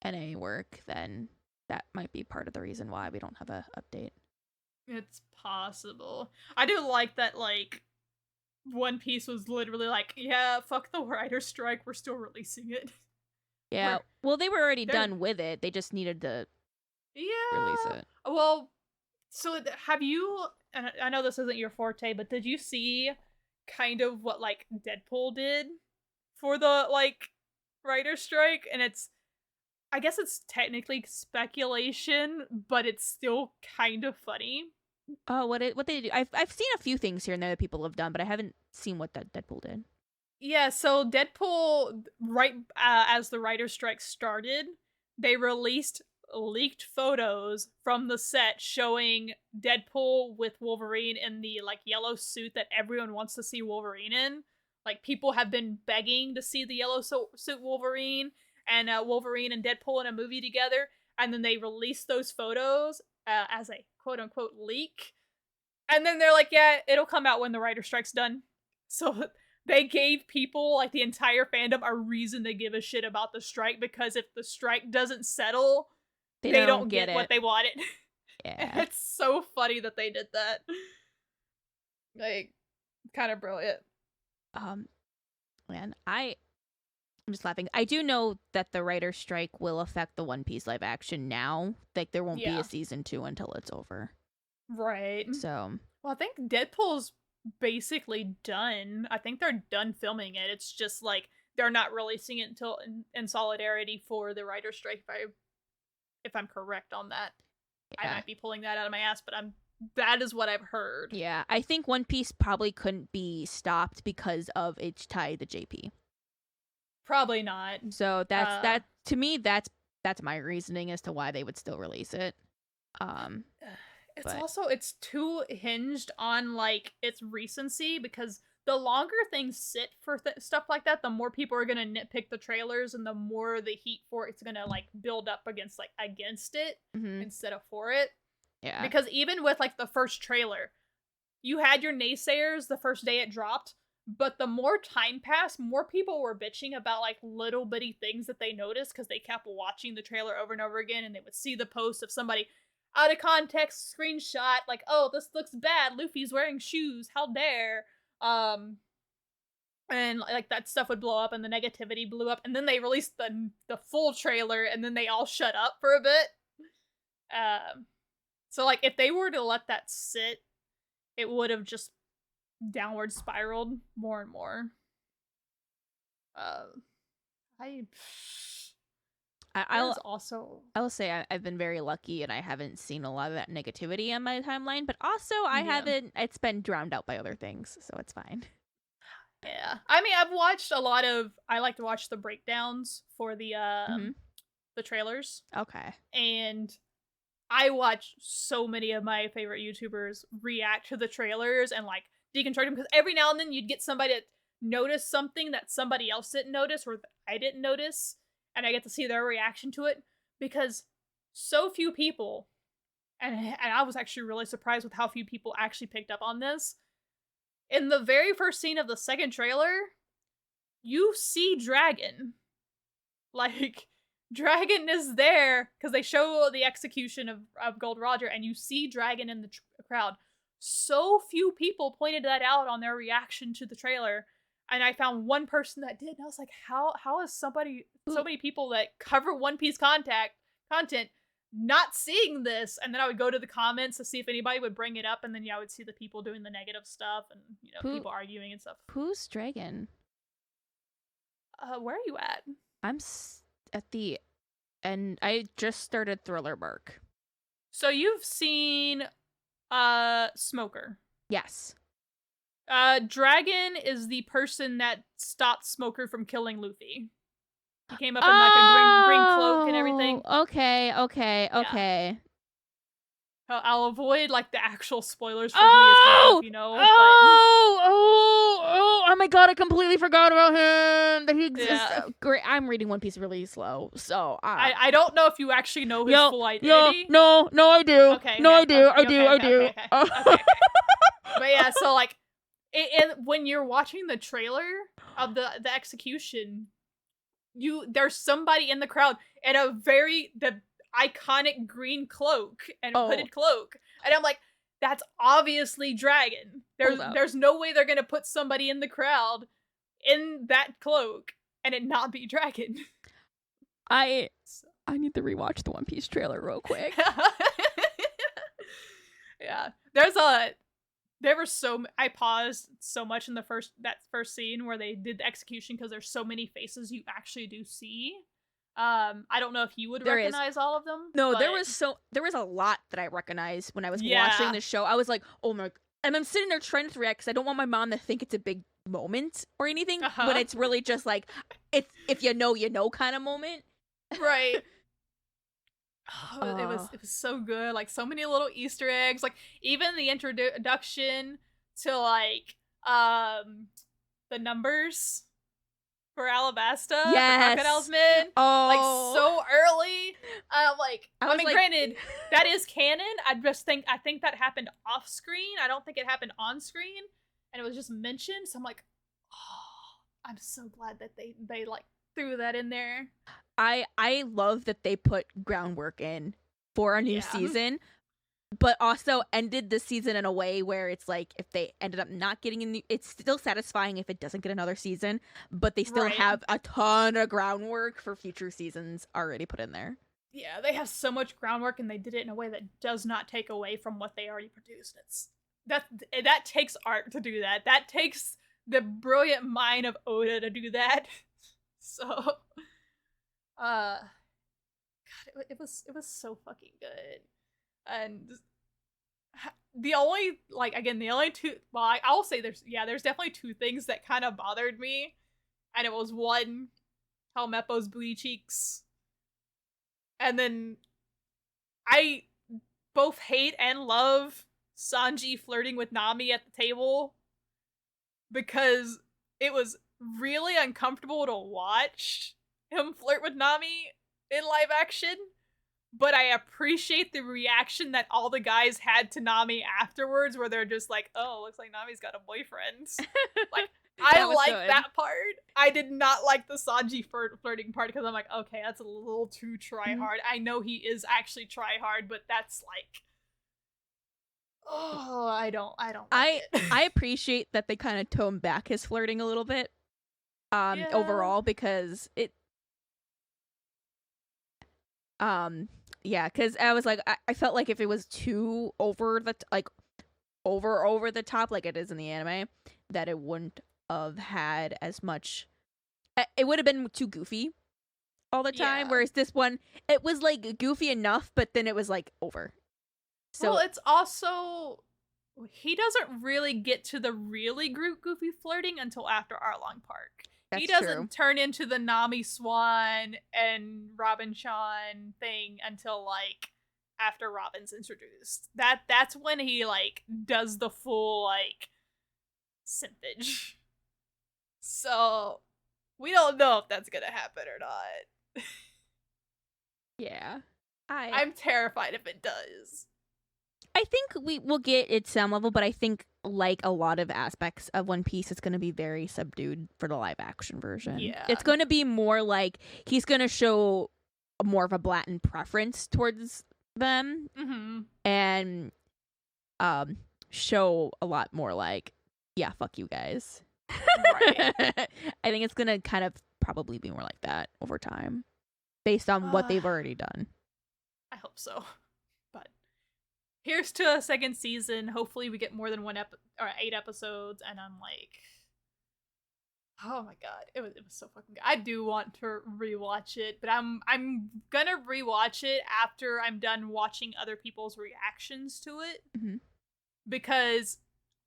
NA work, then that might be part of the reason why we don't have a update. It's possible. I do like that, like, One Piece was literally like, yeah, fuck the writer strike, we're still releasing it. Yeah, well, they were already done with it. They just needed to release it. Well, so have you, and I know this isn't your forte, but did you see kind of what, like, Deadpool did for the, like, writer strike? And I guess it's technically speculation, but it's still kind of funny. Oh, what they do? I've seen a few things here and there that people have done, but I haven't seen what that Deadpool did. Yeah, so Deadpool, right as the writer's strike started, they released leaked photos from the set showing Deadpool with Wolverine in the, like, yellow suit that everyone wants to see Wolverine in. Like, people have been begging to see the yellow suit Wolverine, and Wolverine and Deadpool in a movie together, and then they released those photos as a quote-unquote leak, and then they're like, yeah, it'll come out when the writer strike's done. So they gave people, like, the entire fandom a reason to give a shit about the strike, because if the strike doesn't settle, they don't get what they wanted. Yeah. It's so funny that they did that. Like, kind of brilliant. Man, I'm just laughing. I do know that the writer's strike will affect the One Piece live action now. Like, there won't be a season 2 until it's over. Right. So. Well, I think Deadpool's basically done. I think they're done filming it. It's just, like, they're not releasing it until in solidarity for the writer's strike, if I'm correct on that. Yeah. I might be pulling that out of my ass, but that is what I've heard. Yeah, I think One Piece probably couldn't be stopped because of its tie to JP. Probably not. So that to me, that's my reasoning as to why they would still release it. It's too hinged on, like, its recency, because the longer things sit for stuff like that, the more people are gonna nitpick the trailers, and the more the heat for it's gonna, like, build up against it instead of for it. Yeah. Because even with, like, the first trailer, you had your naysayers the first day it dropped, but the more time passed, more people were bitching about, like, little bitty things that they noticed because they kept watching the trailer over and over again, and they would see the post of somebody out of context screenshot, like, oh, this looks bad, Luffy's wearing shoes, how dare. And, like, that stuff would blow up, and the negativity blew up, and then they released the full trailer, and then they all shut up for a bit. So, like, if they were to let that sit, it would have just downward spiraled more and more. There's also I will say I've been very lucky and I haven't seen a lot of that negativity on my timeline, but also I haven't, it's been drowned out by other things, so it's fine. Yeah. I mean, I've watched a lot of, I like to watch the breakdowns for the trailers. Okay. And I watch so many of my favorite YouTubers react to the trailers and like deconstruct them, because every now and then you'd get somebody to notice something that somebody else didn't notice or that I didn't notice, and I get to see their reaction to it, because so few people, and I was actually really surprised with how few people actually picked up on this. In the very first scene of the second trailer, you see Dragon. Like, Dragon is there because they show the execution of Gold Roger, and you see Dragon in the crowd. So few people pointed that out on their reaction to the trailer, and I found one person that did, and I was like, how is so many people that cover One Piece content not seeing this? And then I would go to the comments to see if anybody would bring it up, and then I would see the people doing the negative stuff and people arguing and stuff. Who's Dragon? Where are you at? I'm at the end. I just started Thriller Bark. So you've seen Smoker. Yes. Dragon is the person that stopped Smoker from killing Luffy. He came up in like a green cloak and everything. Okay. I'll avoid like the actual spoilers for who he is, if you know. Oh my god, I completely forgot about him. That he exists. Yeah. Great. I'm reading One Piece really slow, so I don't know if you actually know his full identity. No, I do. Okay. I do. Okay. But yeah, so like, when you're watching the trailer of the execution, there's somebody in the crowd in the iconic green cloak and hooded cloak, and I'm like, that's obviously Dragon. There's no way they're gonna put somebody in the crowd in that cloak and it not be Dragon. I need to rewatch the One Piece trailer real quick. Yeah, I paused so much in that first scene where they did the execution, because there's so many faces you actually do see. I don't know if you would recognize all of them. No, there was a lot that I recognized when I was watching the show. I was like, oh my, and I'm sitting there trying to react because I don't want my mom to think it's a big moment or anything, but it's really just like, it's if you know kind of moment. Right. It was so good. Like, so many little Easter eggs. Like, even the introduction to like the numbers for Alabasta, the Crocodile's Men. Like, so early. I mean, granted, that is canon. I think that happened off screen. I don't think it happened on screen, and it was just mentioned. So I'm like, oh, I'm so glad that they like threw that in there. I love that they put groundwork in for a new season, but also ended the season in a way where it's like, if they ended up not getting it's still satisfying if it doesn't get another season, but they still have a ton of groundwork for future seasons already put in there. Yeah, they have so much groundwork, and they did it in a way that does not take away from what they already produced. That takes art to do that. That takes the brilliant mind of Oda to do that. So, God, it was so fucking good. And the only two, well, I'll say there's definitely two things that kind of bothered me, and it was one, Helmeppo's booty cheeks, and then I both hate and love Sanji flirting with Nami at the table, because it was really uncomfortable to watch him flirt with Nami in live action, but I appreciate the reaction that all the guys had to Nami afterwards, where they're just like, oh, looks like Nami's got a boyfriend. Like, I like that part. I did not like the Sanji flirting part, because I'm like, okay, that's a little too try-hard. I know he is actually try-hard, but that's like, oh, I don't like it. I appreciate that they kind of tone back his flirting a little bit, overall, because it, because I was like, I felt like if it was too over the top like it is in the anime, that it wouldn't have had as much. It would have been too goofy all the time. Yeah. Whereas this one, it was like goofy enough, but then it was like over. So well, it's also he doesn't really get to the really goofy flirting until after Arlong Park. He that's doesn't true. turn into the Nami Swan and Robin Sean thing until like after Robin's introduced. That's when he like does the full like simpage. So we don't know if that's gonna happen or not. Yeah. I'm terrified if it does. I think we will get at some level, but I think like a lot of aspects of One Piece, it's going to be very subdued for the live action version. Yeah. It's going to be more like he's going to show more of a blatant preference towards them and show a lot more like, yeah, fuck you guys. Right. I think it's going to kind of probably be more like that over time based on what they've already done. I hope so. But here's to a second season. Hopefully we get more than 8 episodes, and I'm like, oh my god, it was so fucking good. I do want to rewatch it, but I'm gonna rewatch it after I'm done watching other people's reactions to it. Because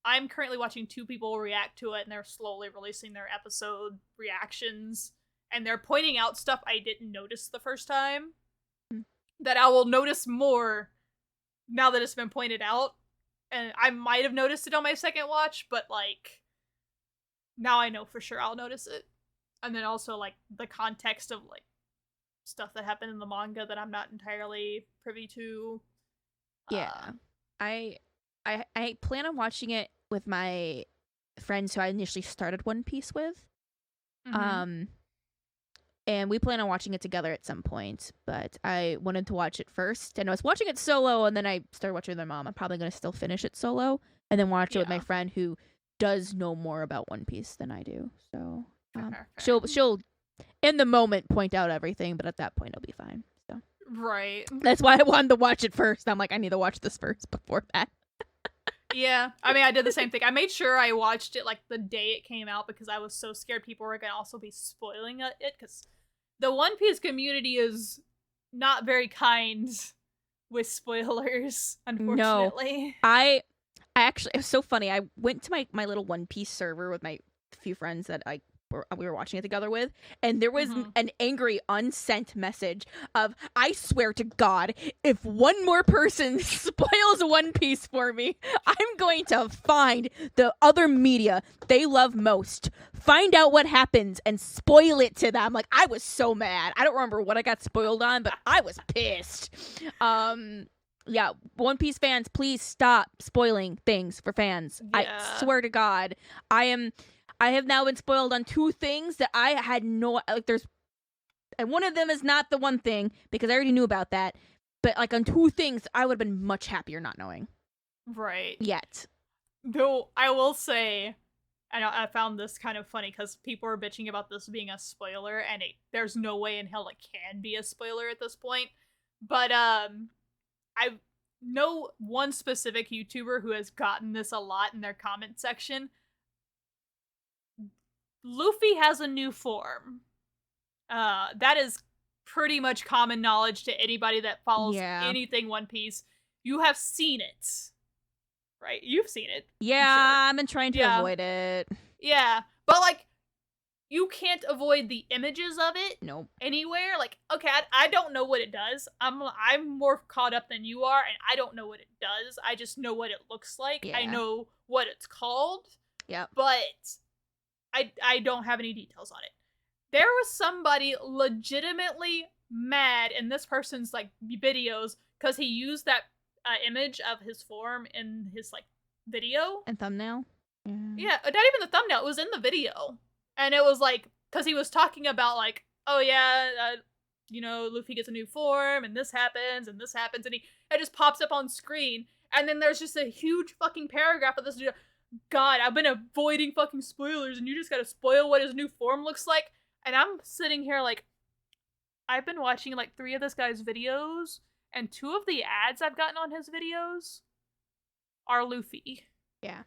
I'm currently watching 2 people react to it, and they're slowly releasing their episode reactions, and they're pointing out stuff I didn't notice the first time that I will notice more now that it's been pointed out. And I might have noticed it on my second watch, but like now I know for sure I'll notice it. And then also like the context of like stuff that happened in the manga that I'm not entirely privy to. Yeah. I plan on watching it with my friends who I initially started One Piece with. And we plan on watching it together at some point, but I wanted to watch it first, and I was watching it solo, and then I started watching with my mom. I'm probably going to still finish it solo, and then watch it with my friend who does know more about One Piece than I do. So she'll in the moment point out everything, but at that point it'll be fine. So right, that's why I wanted to watch it first. I'm like, I need to watch this first before that. Yeah, I mean, I did the same thing. I made sure I watched it like the day it came out because I was so scared people were going to also be spoiling it, because the One Piece community is not very kind with spoilers, unfortunately. No, I actually, it was so funny. I went to my little One Piece server with my few friends that we were watching it together with, and there was an angry unsent message of, I swear to God, if one more person spoils One Piece for me, I'm going to find the other media they love most, find out what happens, and spoil it to them. Like, I was so mad. I don't remember what I got spoiled on, but I was pissed. Yeah, One Piece fans, please stop spoiling things for fans. Yeah. I swear to God, I have now been spoiled on 2 things that I had no, like, and one of them is not the one thing, because I already knew about that, but, like, on 2 things, I would have been much happier not knowing. Right. Yet. Though, I will say, and I found this kind of funny, because people are bitching about this being a spoiler, and there's no way in hell it can be a spoiler at this point, but, I know one specific YouTuber who has gotten this a lot in their comment section. Luffy has a new form. That is pretty much common knowledge to anybody that follows anything One Piece. You have seen it. Right? You've seen it. Yeah, I've been trying to avoid it. Yeah, but like, you can't avoid the images of it. Nope. Anywhere. Like, okay, I don't know what it does. I'm more caught up than you are, and I don't know what it does. I just know what it looks like. Yeah. I know what it's called. Yep. But I don't have any details on it. There was somebody legitimately mad in this person's like videos because he used that image of his form in his like video and thumbnail. Yeah, not even the thumbnail. It was in the video, and it was like because he was talking about like, oh yeah, you know, Luffy gets a new form, and this happens, and it just pops up on screen, and then there's just a huge fucking paragraph of this dude. God, I've been avoiding fucking spoilers, and you just gotta spoil what his new form looks like. And I'm sitting here like, I've been watching like 3 of this guy's videos, and 2 of the ads I've gotten on his videos are Luffy. Yeah.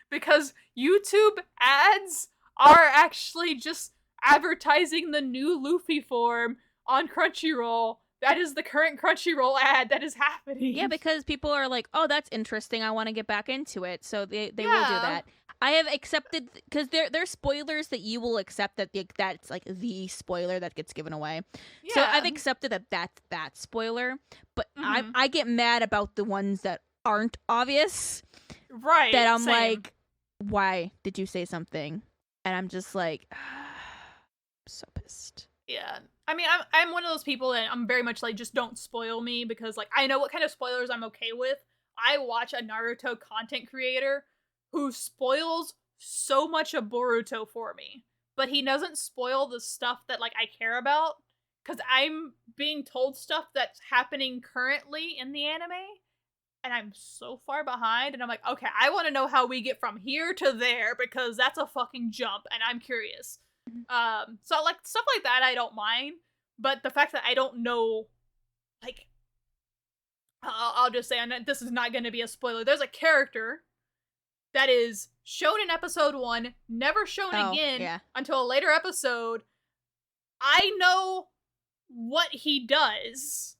Because YouTube ads are actually just advertising the new Luffy form on Crunchyroll. That is the current Crunchyroll ad that is happening. Yeah, because people are like, oh, that's interesting. I want to get back into it. So they will do Yeah. that. I have accepted, because there's spoilers that you will accept that's like the spoiler that gets given away. Yeah. So I've accepted that's that spoiler. But Mhm. I get mad about the ones that aren't obvious. Right. That I'm same. like, why did you say something? And I'm just like, I'm so pissed. Yeah. I mean, I'm one of those people that I'm very much like, just don't spoil me, because like I know what kind of spoilers I'm okay with. I watch a Naruto content creator who spoils so much of Boruto for me, but he doesn't spoil the stuff that like I care about, because I'm being told stuff that's happening currently in the anime, and I'm so far behind, and I'm like, okay, I want to know how we get from here to there, because that's a fucking jump, and I'm curious. So like stuff like that I don't mind, but the fact that I don't know, like, I'll just say, and this is not going to be a spoiler, there's a character that is shown in episode 1, never shown again until a later episode. I know what he does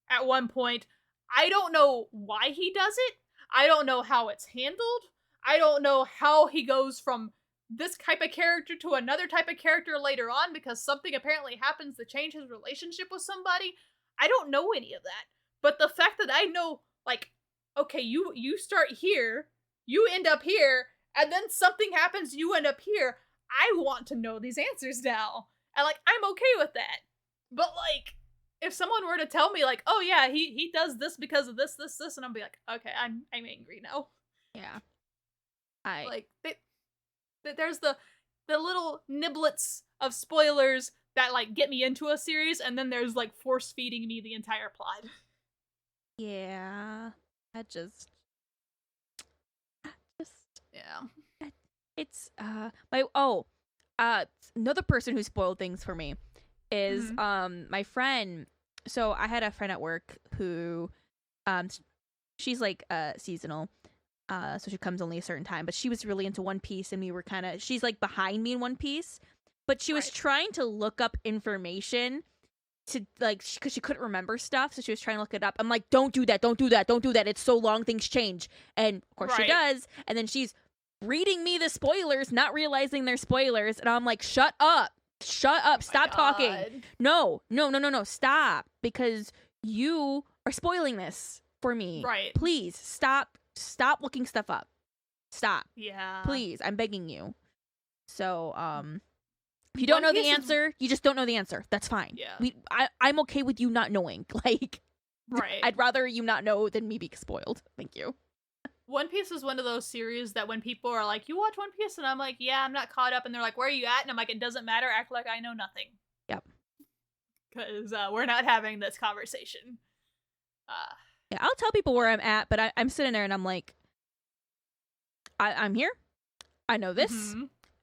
at one point. I don't know why he does it. I don't know how it's handled. I don't know how he goes from this type of character to another type of character later on, because something apparently happens to change his relationship with somebody. I don't know any of that. But the fact that I know, like, okay, you start here, you end up here, and then something happens, you end up here. I want to know these answers now. And like, I'm okay with that. But like, if someone were to tell me like, oh yeah, he does this because of this, and I'll be like, okay, I'm angry now. Yeah. There's the little niblets of spoilers that like get me into a series, and then there's like force feeding me the entire plot. Yeah. That just yeah. It's another person who spoiled things for me is my friend. So I had a friend at work who she's like seasonal. So she comes only a certain time, but she was really into One Piece, and we were she's like behind me in One Piece, but she was trying to look up information to like, because she couldn't remember stuff, so she was trying to look it up. I'm like, don't do that, it's so long, things change. And of course she does, and then she's reading me the spoilers, not realizing they're spoilers, and I'm like, shut up, stop talking. No, stop, because you are spoiling this for me. Please stop looking stuff up. Stop. Yeah. Please, I'm begging you. So, if you don't know the answer, you just don't know the answer. That's fine. Yeah. I'm okay with you not knowing. Like, I'd rather you not know than me be spoiled. Thank you. One Piece is one of those series that when people are like, you watch One Piece? And I'm like, yeah, I'm not caught up. And they're like, where are you at? And I'm like, it doesn't matter. Act like I know nothing. Yep. Because we're not having this conversation. Yeah, I'll tell people where I'm at, but I'm sitting there and I'm like, I'm here. I know this.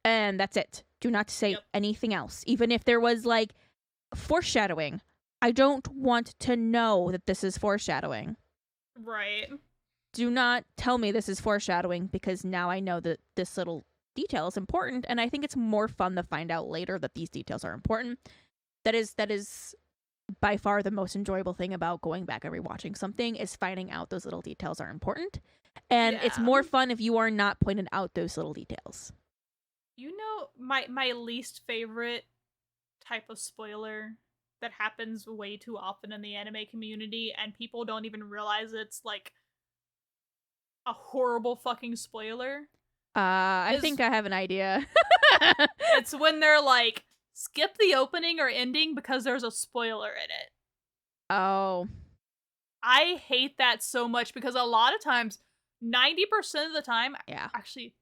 And that's it. Do not say anything else. Even if there was like foreshadowing. I don't want to know that this is foreshadowing. Right. Do not tell me this is foreshadowing, because now I know that this little detail is important, and I think it's more fun to find out later that these details are important. That is by far the most enjoyable thing about going back and rewatching something, is finding out those little details are important. And it's more fun if you are not pointed out those little details. You know, my least favorite type of spoiler that happens way too often in the anime community, and people don't even realize it's like a horrible fucking spoiler. I think I have an idea. It's when they're like, skip the opening or ending because there's a spoiler in it. Oh. I hate that so much, because a lot of times, 90% of the time, actually,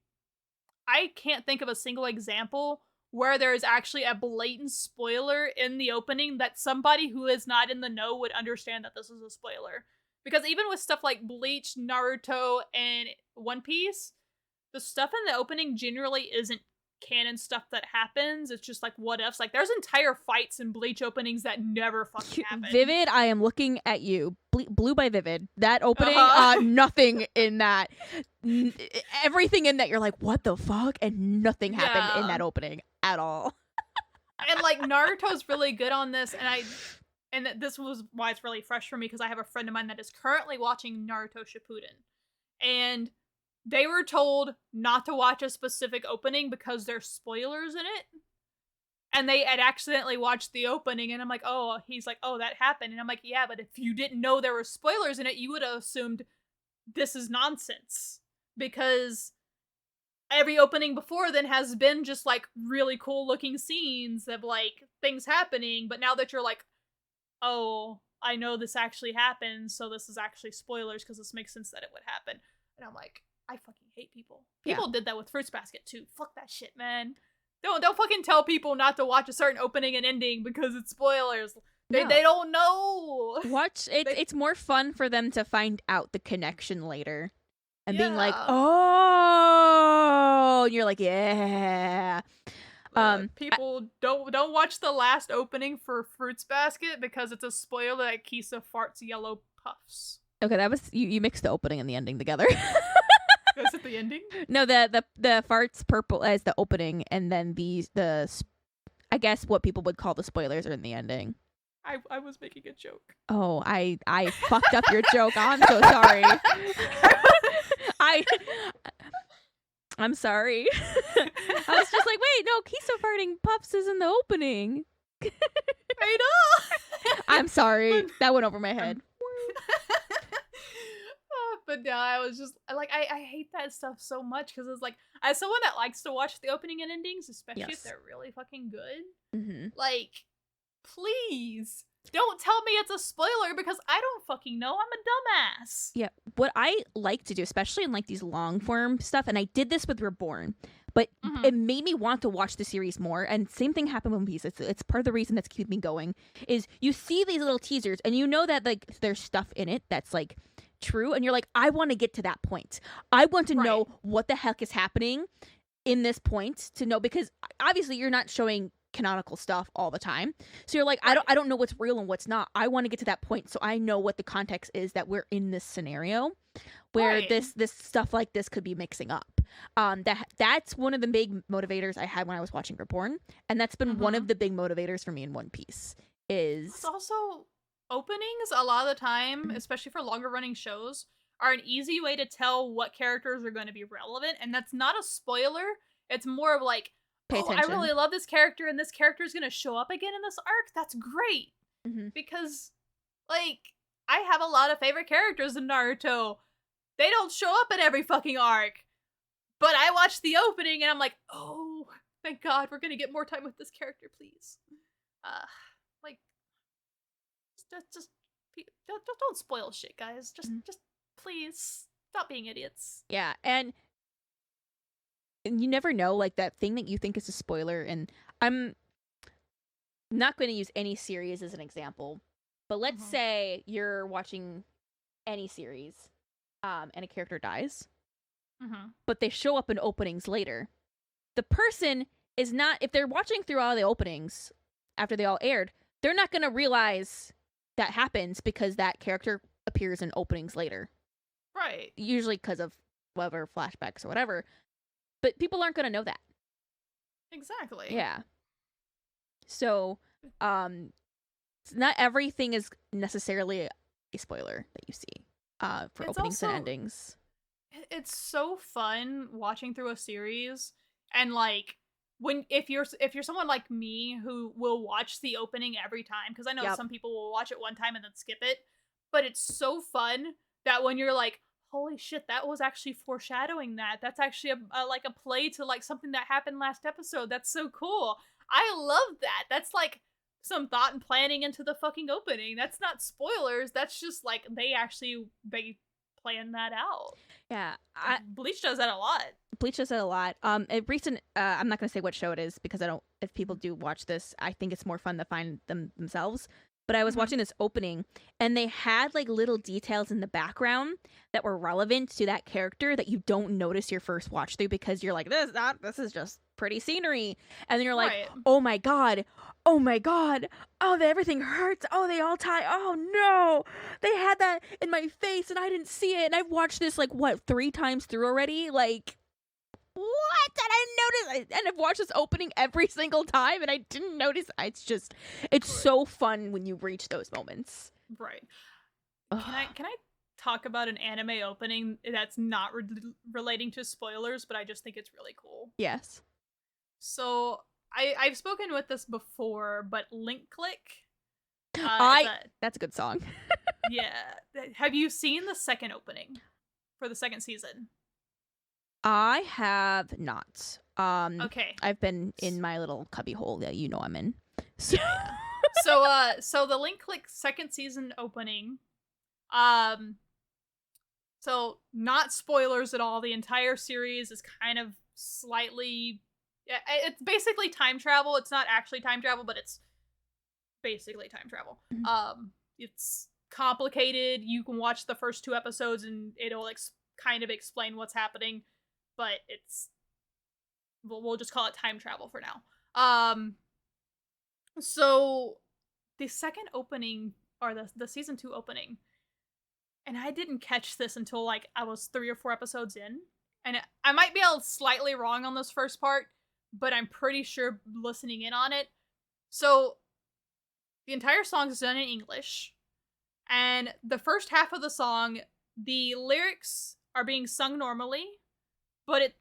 I can't think of a single example where there is actually a blatant spoiler in the opening that somebody who is not in the know would understand that this is a spoiler. Because even with stuff like Bleach, Naruto, and One Piece, the stuff in the opening generally isn't canon stuff that happens. It's just like what ifs. Like, there's entire fights in Bleach openings that never fucking happen. Vivid, I am looking at you. Blue by Vivid. That opening, nothing in that. Everything in that, you're like, what the fuck? And nothing happened in that opening at all. And like Naruto's really good on this, and this was why it's really fresh for me because I have a friend of mine that is currently watching Naruto Shippuden, and they were told not to watch a specific opening because there's spoilers in it. And they had accidentally watched the opening, and I'm like, oh, he's like, oh, that happened. And I'm like, yeah, but if you didn't know there were spoilers in it, you would have assumed this is nonsense. Because every opening before then has been just like really cool looking scenes of like things happening. But now that you're like, oh, I know this actually happened, so this is actually spoilers because this makes sense that it would happen. And I'm like, I fucking hate people. People did that with Fruits Basket too. Fuck that shit, man. Don't fucking tell people not to watch a certain opening and ending because it's spoilers. They don't know. Watch it. It's more fun for them to find out the connection later, and being like, oh, and you're like, yeah. People don't watch the last opening for Fruits Basket because it's a spoiler that Kisa farts yellow puffs. Okay, that was you mixed the opening and the ending together. Is it the ending? No, the farts purple as the opening, and then the I guess what people would call the spoilers are in the ending. I was making a joke. Oh, I fucked up your joke. I'm so sorry. I'm sorry. I was just like, wait, no, Kisa farting puffs is in the opening. I know. I'm sorry. That went over my head. But no, I was just like, I hate that stuff so much because it's like, as someone that likes to watch the opening and endings, especially if they're really fucking good, like, please don't tell me it's a spoiler because I don't fucking know. I'm a dumbass. Yeah, what I like to do, especially in like these long form stuff, and I did this with Reborn, but it made me want to watch the series more. And same thing happened with One Piece. It's part of the reason that's keeping me going. Is you see these little teasers and you know that like there's stuff in it that's like true, and you're like, I want to get to that point. I want to know what the heck is happening in this point to know, because obviously you're not showing canonical stuff all the time, so you're like, I don't know what's real and what's not. I want to get to that point so I know what the context is that we're in this scenario where this stuff like this could be mixing up. That's one of the big motivators I had when I was watching Reborn, and that's been one of the big motivators for me in One Piece. It's also openings a lot of the time, especially for longer running shows, are an easy way to tell what characters are going to be relevant, and that's not a spoiler. It's more of like, pay attention. I really love this character, and this character is going to show up again in this arc. That's great. Because, like, I have a lot of favorite characters in Naruto. They don't show up in every fucking arc. But I watched the opening, and I'm like, oh, thank God, we're going to get more time with this character, please. Like, just don't spoil shit, guys. Just please stop being idiots. Yeah, and you never know, like that thing that you think is a spoiler. And I'm not going to use any series as an example, but let's say you're watching any series, and a character dies, but they show up in openings later. The person is not, if they're watching through all the openings after they all aired, they're not going to realize that happens because that character appears in openings later. Right. Usually because of whatever, flashbacks or whatever. But people aren't going to know that. Exactly. Yeah. So, not everything is necessarily a spoiler that you see for openings and endings. It's so fun watching through a series, and like, if you're someone like me who will watch the opening every time, because I know some people will watch it one time and then skip it, but it's so fun that when you're like, holy shit, that was actually foreshadowing that's actually a play to like something that happened last episode. That's so cool. I love that. That's like some thought and planning into the fucking opening. That's not spoilers. That's just like they plan that out. Yeah, Bleach does that a lot. A recent, I'm not going to say what show it is because I don't. If people do watch this, I think it's more fun to find them themselves. But I was watching this opening, and they had like little details in the background that were relevant to that character that you don't notice your first watch through because you're like, this is just pretty scenery, and then you're like, oh my god, oh everything hurts, oh they all tie, oh no, they had that in my face and I didn't see it, and I've watched this like 3 times through already, like what? And I didn't notice. And I've watched this opening every single time, and I didn't notice. It's so fun when you reach those moments. Right. Can I talk about an anime opening that's not relating to spoilers, but I just think it's really cool? Yes. So I've spoken with this before, but Link Click. That's a good song. Yeah. Have you seen the second opening for the second season? I have not. Okay. I've been in my little cubby hole that I'm in. So, so the Link Click second season opening, so not spoilers at all. The entire series is kind of slightly, it's basically time travel. It's not actually time travel, but it's basically time travel. Mm-hmm. It's complicated. You can watch the first 2 episodes and it'll kind of explain what's happening, but we'll just call it time travel for now. So the second opening, or the season 2 opening, and I didn't catch this until like I was 3 or 4 episodes in, and I might be slightly wrong on this first part, but I'm pretty sure listening in on it. So the entire song is done in English, and the first half of the song, the lyrics are being sung normally, but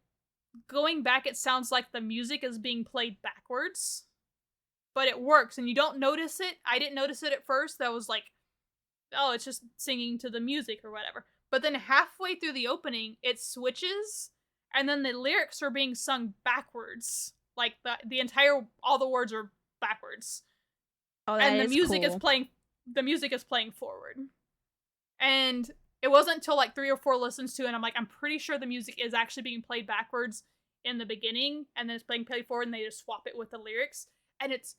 going back, it sounds like the music is being played backwards. But it works, and you don't notice it. I didn't notice it at first. That was like, oh, it's just singing to the music or whatever. But then halfway through the opening, it switches, and then the lyrics are being sung backwards. Like all the words are backwards. Oh, and the music cool. is playing. The music is playing forward. And it wasn't until like 3 or 4 listens to it, and I'm like, I'm pretty sure the music is actually being played backwards in the beginning, and then it's played forward, and they just swap it with the lyrics. And it's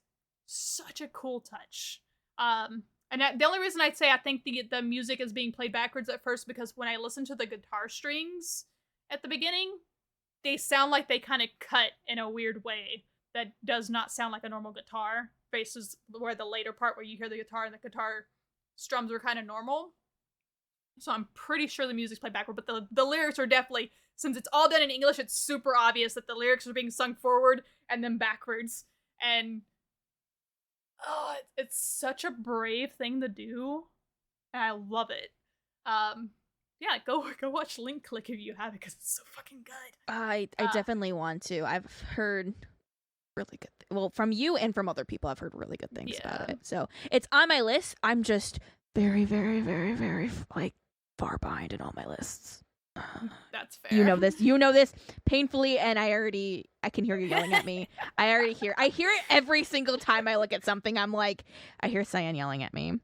such a cool touch. And the only reason I'd say I think the music is being played backwards at first, because when I listen to the guitar strings at the beginning, they sound like they kind of cut in a weird way that does not sound like a normal guitar, versus where the later part where you hear the guitar and the guitar strums are kind of normal. So I'm pretty sure the music's played backward, but the lyrics are definitely, since it's all done in English, it's super obvious that the lyrics are being sung forward and then backwards. And it's such a brave thing to do, and I love it. Yeah, go watch Link Click if you have it, because it's so fucking good. I definitely want to. I've heard really good well, from you and from other people. I've heard really good things about it, so it's on my list. I'm just very, very, very, very like far behind in all my lists. That's fair. You know this painfully, and I can hear you yelling at me. I hear it every single time I look at something. I'm like, I hear Cyan yelling at me.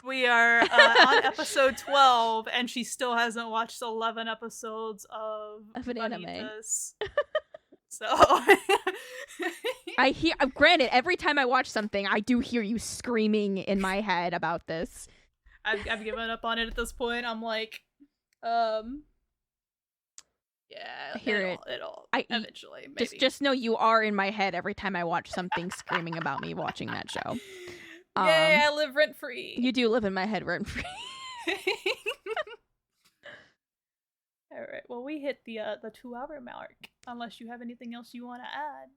We are on episode 12, and she still hasn't watched 11 episodes of an anime. So I hear. Granted, every time I watch something, I do hear you screaming in my head about this. I've given up on it at this point. I'm like, yeah, I hear it. It'll eventually. Maybe. Just know you are in my head every time I watch something screaming about me watching that show. Yay, I live rent free. You do live in my head rent free. All right. Well, we hit the 2-hour mark. Unless you have anything else you want to add.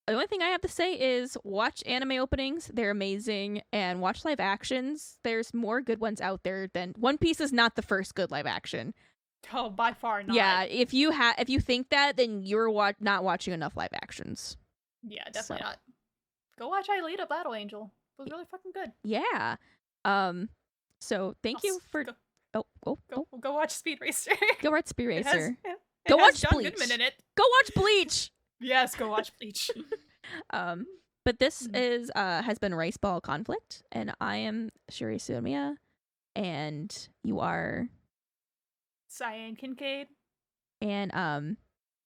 The only thing I have to say is watch anime openings. They're amazing. And watch live actions. There's more good ones out there than One Piece is not the first good live action. Oh, by far not. Yeah, if you think that, then you're not watching enough live actions. Yeah, definitely not. Go watch Aelita Battle Angel. It was really fucking good. Yeah. So thank you for Go watch Speed Racer. Go watch Speed Racer. Go watch John Bleach. Goodman in it. Go watch Bleach. Yes, go watch Bleach. But this has been Rice Ball Conflict, and I am Shuri Sumiya, and you are Cyan Kincaid. And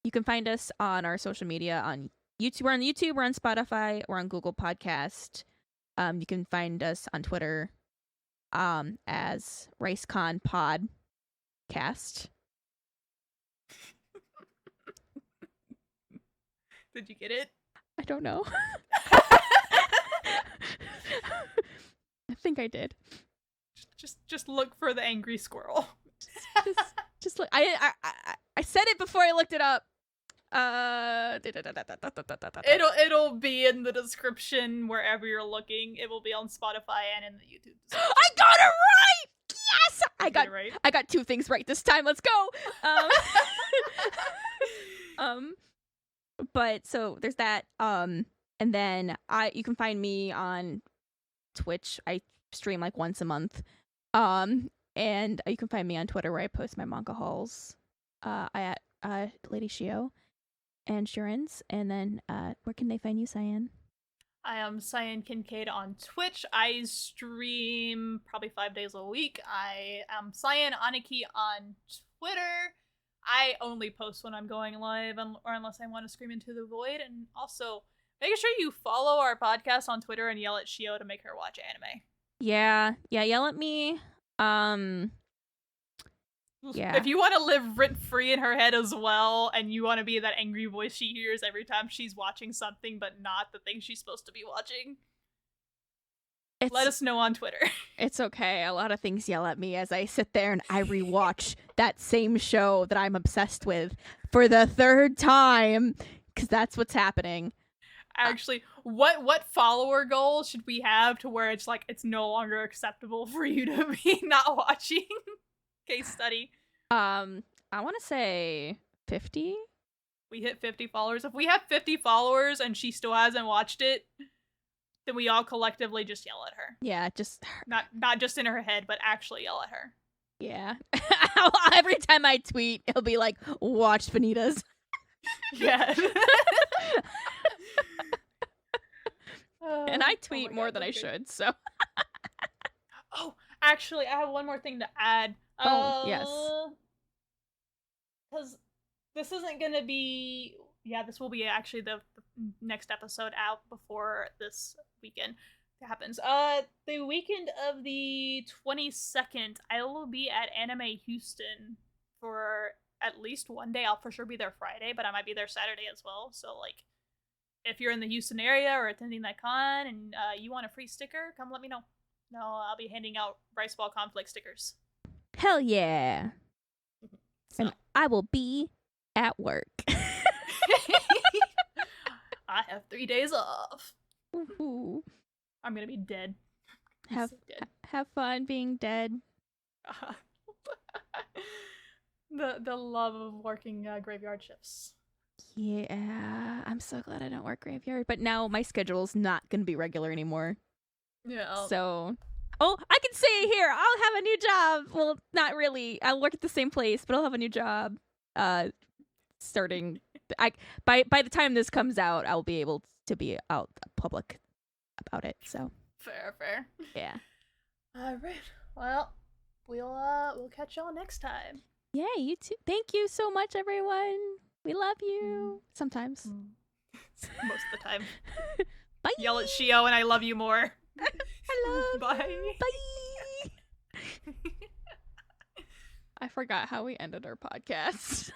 you can find us on our social media on YouTube. We're on YouTube, we're on Spotify, we're on Google Podcast. You can find us on Twitter as RiceCon Podcast. Did you get it? I don't know. I think I did. Just look for the angry squirrel. just Just look. I said it before I looked it up. It'll be in the description wherever you're looking. It will be on Spotify and in the YouTube description. I got it right. Yes, Right. I got 2 things right this time. Let's go. But so there's that. And then you can find me on Twitch. I stream like once a month. And you can find me on Twitter where I post my manga hauls. I at Lady Shio and Shuren's. And then where can they find you, Cyan? I am Cyan Kincaid on Twitch. I stream probably 5 days a week. I am Cyan Aniki on Twitter. I only post when I'm going live, or unless I want to scream into the void. And also, make sure you follow our podcast on Twitter and yell at Shio to make her watch anime. Yeah, yell at me. Yeah. If you want to live rent-free in her head as well, and you want to be that angry voice she hears every time she's watching something but not the thing she's supposed to be watching, let us know on Twitter. It's okay. A lot of things yell at me as I sit there and I rewatch that same show that I'm obsessed with for the 3rd time, because that's what's happening. Actually, what follower goal should we have to where it's like it's no longer acceptable for you to be not watching? Case study. I want to say 50. We hit 50 followers. If we have 50 followers and she still hasn't watched it, then we all collectively just yell at her. Yeah, just not just in her head, but actually yell at her. Yeah. Every time I tweet, it'll be like, "Watch Vanitas." Yeah. And I tweet more than I should, so. Oh, actually, I have one more thing to add. Yes. Because this isn't going to be... Yeah, this will be actually the next episode out before this weekend happens. The weekend of the 22nd, I will be at Anime Houston for at least one day. I'll for sure be there Friday, but I might be there Saturday as well. So, like, if you're in the Houston area or attending that con and you want a free sticker, come let me know. No, I'll be handing out Rice Ball Conflict stickers. Hell yeah. So. And I will be at work. I have 3 days off. Ooh. I'm gonna be dead. Have fun being dead. The love of working graveyard shifts. Yeah, I'm so glad I don't work graveyard. But now my schedule's not gonna be regular anymore. Yeah. So, I can say here, I'll have a new job. Well, not really. I'll work at the same place, but I'll have a new job. Starting, by the time this comes out, I'll be able to be out public about it. So fair. Yeah. All right. Well, we'll catch y'all next time. Yeah, you too. Thank you so much, everyone. We love you. Sometimes. Most of the time. Bye. Yell at Shio and I love you more. I love Bye. You. Bye. I forgot how we ended our podcast.